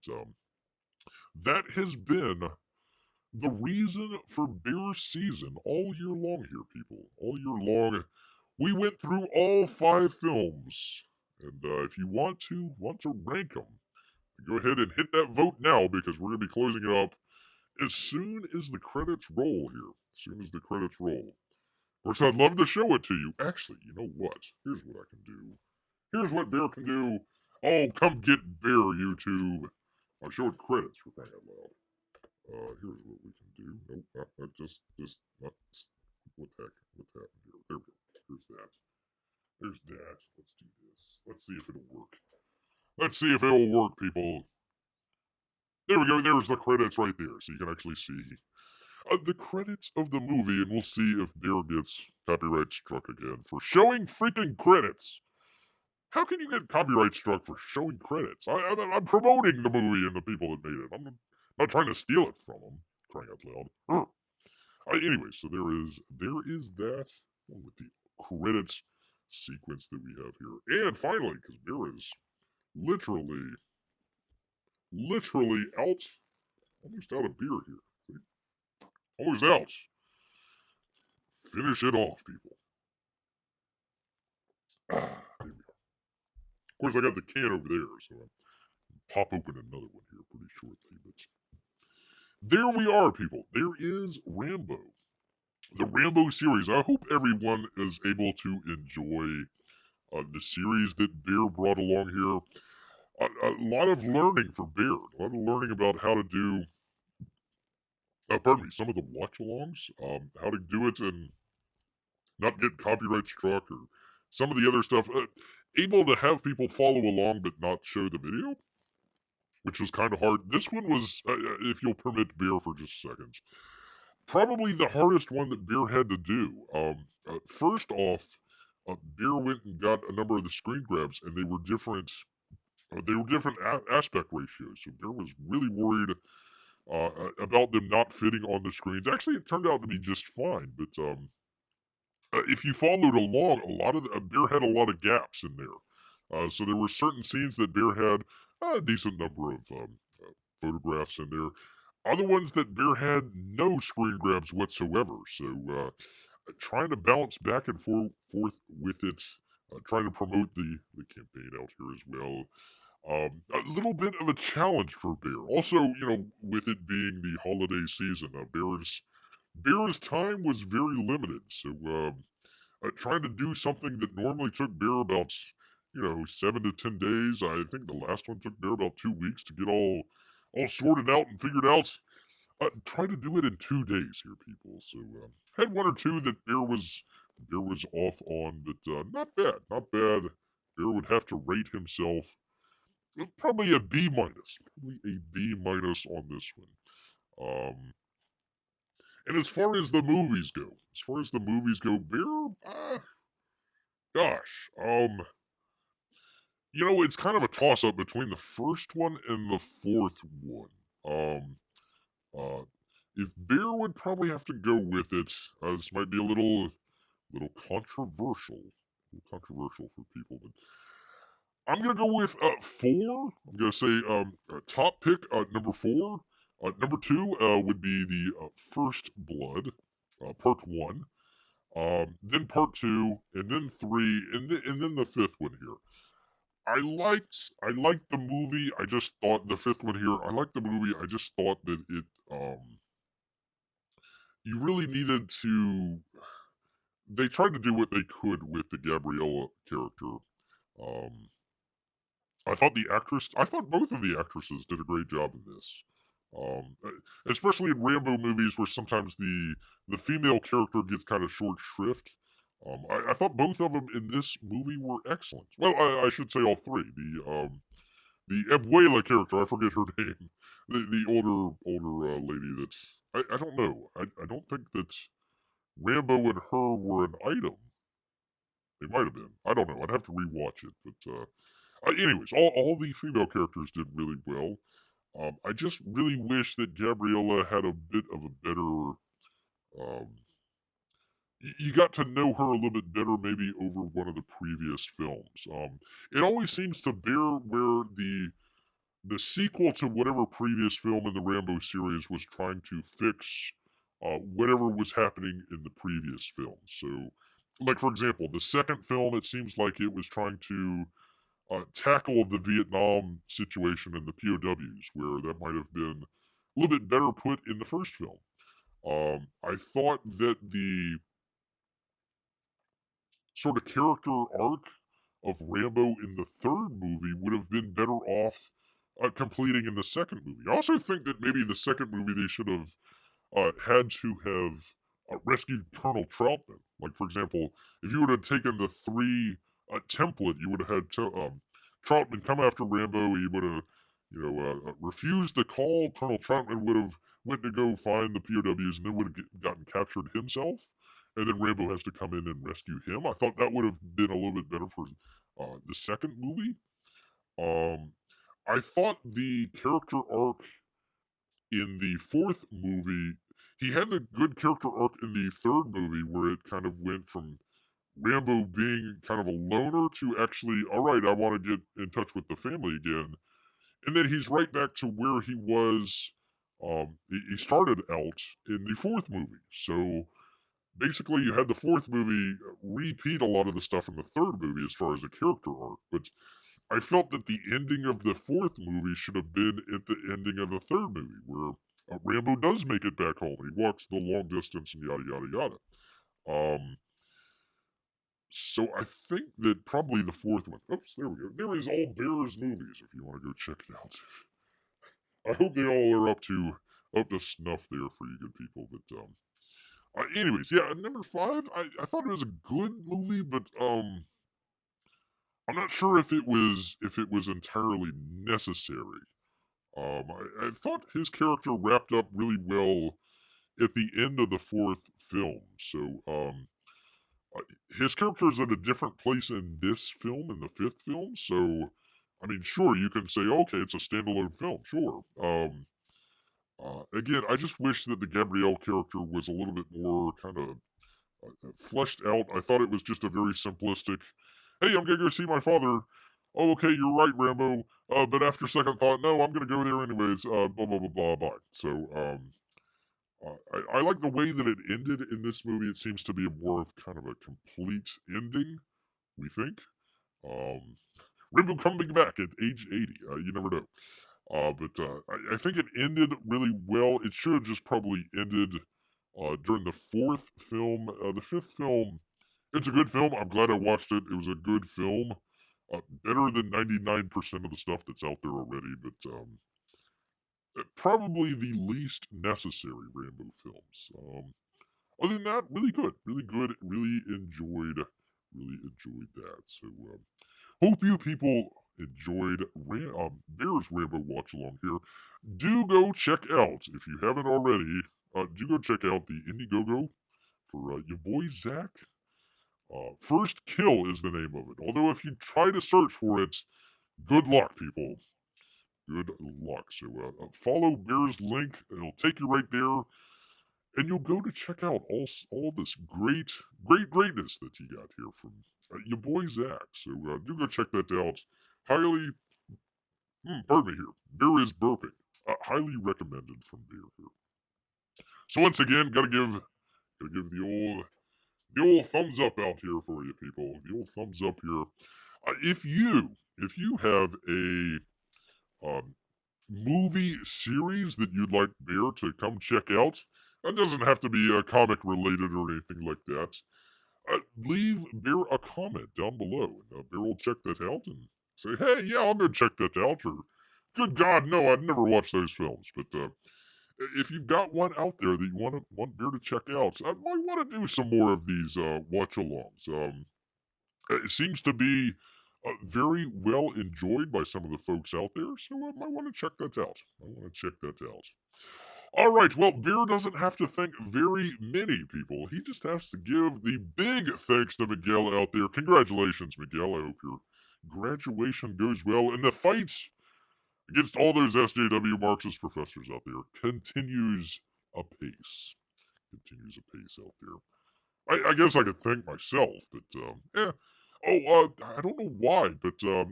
that has been the reason for Bear season all year long here, people. All year long. We went through all 5 films. And if you want to rank them, go ahead and hit that vote now because we're going to be closing it up as soon as the credits roll here. As soon as the credits roll. Of course, I'd love to show it to you. Actually, you know what? Here's what I can do. Here's what Bear can do. Oh, come get Bear, YouTube. I'm showing credits for crying out loud. Here's what we can do. Nope, not just not. What the heck? What's happened here? There we go. Here's that. There's that. Let's do this. Let's see if it'll work. Let's see if it'll work, people. There we go. There's the credits right there, so you can actually see the credits of the movie, and we'll see if Bear gets copyright struck again for showing freaking credits. How can you get copyright struck for showing credits? I'm promoting the movie and the people that made it. I'm not trying to steal it from them. Crying out loud. Anyway, so there is that with the credits sequence that we have here, and finally, because Bear is literally out, almost out of beer here. See? Almost out. Finish it off, people. There we go. Of course, I got the can over there, so I'll pop open another one here pretty shortly. But there we are, people. There is Rambo. The Rambo series. I hope everyone is able to enjoy the series that Bear brought along here. A lot of learning for Bear. A lot of learning about how to do, some of the watch-alongs. How to do it and not get copyright struck, or some of the other stuff. Able to have people follow along but not show the video, which was kind of hard. This one was, if you'll permit Bear for just seconds, Probably the hardest one that Bear had to do. First off, Bear went and got a number of the screen grabs, and they were different. They were different aspect ratios. So Bear was really worried about them not fitting on the screens. Actually, it turned out to be just fine. But if you followed along, a lot of Bear had a lot of gaps in there. So there were certain scenes that Bear had a decent number of photographs in there. Other ones that Bear had no screen grabs whatsoever. So trying to balance back and forth with it, trying to promote the campaign out here as well. A little bit of a challenge for Bear. Also, with it being the holiday season, Bear's time was very limited. So trying to do something that normally took Bear about 7 to 10 days. I think the last one took Bear about 2 weeks to get all sorted out and figured out. Try to do it in 2 days here, people. So had one or two that Bear was off on, but not bad, not bad. Bear would have to rate himself probably a B minus, probably a B minus on this one. And as far as the movies go, Bear, gosh, it's kind of a toss up between the first one and the fourth one. Um, uh, if Bear would probably have to go with it, this might be little controversial for people, but I'm gonna go with 4. I'm gonna say top pick number 4. Number 2 would be the First Blood, part 1. Then part 2, and then 3, and then the fifth one here. I liked the movie. I just thought the fifth one here. I liked the movie. I just thought that it you really needed to. They tried to do what they could with the Gabriella character. Um, I thought both of the actresses did a great job in this. Especially in Rambo movies where sometimes the female character gets kind of short shrift. I thought both of them in this movie were excellent. Well, I should say all three. The Abuela character, I forget her name. The older lady that I don't know. I don't think that Rambo and her were an item. They might have been. I don't know. I'd have to rewatch it. But anyways, all the female characters did really well. I just really wish that Gabriella had a bit of a better. Um, you got to know her a little bit better, maybe over one of the previous films. It always seems to bear where the sequel to whatever previous film in the Rambo series was trying to fix whatever was happening in the previous film. So, like for example, the second film, it seems like it was trying to tackle the Vietnam situation and the POWs, where that might have been a little bit better put in the first film. I thought that the sort of character arc of Rambo in the third movie would have been better off completing in the second movie. I also think that maybe in the second movie they should have had to have rescued Colonel Troutman. Like, for example, if you would have taken the 3 template, you would have had Troutman come after Rambo. He would have, refused the call. Colonel Troutman would have went to go find the POWs and then would have gotten captured himself. And then Rambo has to come in and rescue him. I thought that would have been a little bit better for the second movie. Um, I thought the character arc in the fourth movie, he had the good character arc in the third movie where it kind of went from Rambo being kind of a loner to actually, all right, I want to get in touch with the family again. And then he's right back to where he was. He started out in the fourth movie. So basically, you had the fourth movie repeat a lot of the stuff in the third movie as far as the character arc. But I felt that the ending of the fourth movie should have been at the ending of the third movie, where Rambo does make it back home. He walks the long distance and yada yada yada. So I think that probably the fourth one. Oops, there we go. There is all Bears movies if you want to go check it out. I hope they all are up to snuff there for you good people. But anyways, yeah, number 5. I thought it was a good movie, but I'm not sure if it was entirely necessary. I thought his character wrapped up really well at the end of the fourth film. So, uh, his character is at a different place in this film, in the fifth film. So, I mean, sure, you can say, okay, it's a standalone film, sure. Again, I just wish that the Gabrielle character was a little bit more kind of fleshed out. I thought it was just a very simplistic, hey, I'm gonna go see my father. Oh, okay, you're right, Rambo. But after second thought, no, I'm gonna go there anyways. Blah blah blah blah blah. So, I like the way that it ended in this movie. It seems to be more of kind of a complete ending. We think. Um, Rambo coming back at age 80. You never know. But I think it ended really well. It should have just probably ended during the fourth film. The fifth film, it's a good film. I'm glad I watched it. It was a good film. Better than 99% of the stuff that's out there already, but probably the least necessary Rambo films. Other than that, really good. Really good. Really enjoyed that. So, hope you people enjoyed Bear's Rambo watch along here. Do go check out, if you haven't already, do go check out the Indiegogo for your boy Zach. First Kill is the name of it. Although if you try to search for it, good luck, people. Good luck. So follow Bear's link. It'll take you right there, and you'll go to check out all this greatness that you got here from your boy Zach. So do go check that out. Highly, pardon me here. Bear is burping. Highly recommended from Bear here. So once again, gotta give the old thumbs up out here for you people. The old thumbs up here. If you have a um, movie series that you'd like Bear to come check out, that doesn't have to be comic related or anything like that. Leave Bear a comment down below, and Bear will check that out and say, "Hey, yeah, I'll go check that out." Or, "Good God, no, I'd never watch those films." But if you've got one out there that you want Bear to check out, I might want to do some more of these watch-alongs. It seems to be very well enjoyed by some of the folks out there, so I might want to check that out. All right, well, Bear doesn't have to thank very many people. He just has to give the big thanks to Miguel out there. Congratulations, Miguel. I hope your graduation goes well. And the fights against all those SJW Marxist professors out there continues apace. Out there. I guess I could thank myself, but yeah. Oh, I don't know why, but I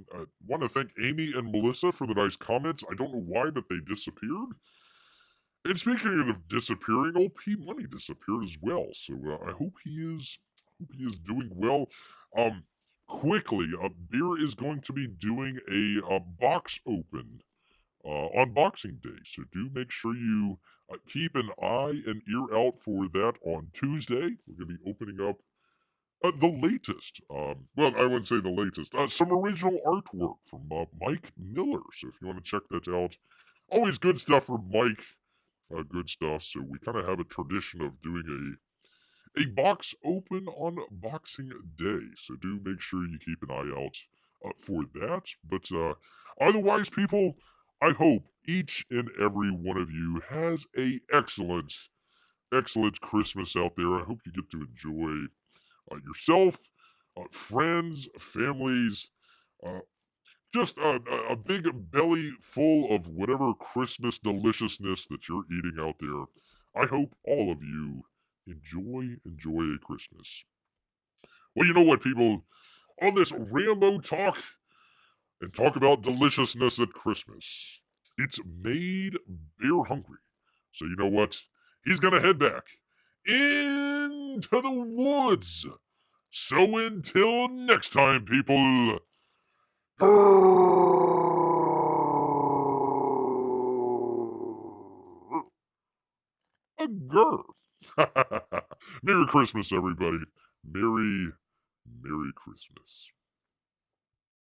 want to thank Amy and Melissa for the nice comments. I don't know why, but they disappeared. And speaking of disappearing, old P Money disappeared as well. So I hope he is doing well. Um, quickly, Beer is going to be doing a box open on Boxing Day. So do make sure you keep an eye and ear out for that on Tuesday. We're going to be opening up the latest. Well, I wouldn't say the latest. Some original artwork from Mike Miller. So if you want to check that out, always good stuff from Mike. Good stuff. So we kind of have a tradition of doing a box open on Boxing Day. So do make sure you keep an eye out for that. But otherwise, people, I hope each and every one of you has a excellent Christmas out there. I hope you get to enjoy yourself, friends, families, uh, just a big belly full of whatever Christmas deliciousness that you're eating out there. I hope all of you enjoy a Christmas. Well, you know what, people? On this Rambo talk and talk about deliciousness at Christmas, it's made Bear hungry. So you know what? He's gonna head back into the woods. So until next time, people. A grr. Merry Christmas, everybody. Merry Christmas.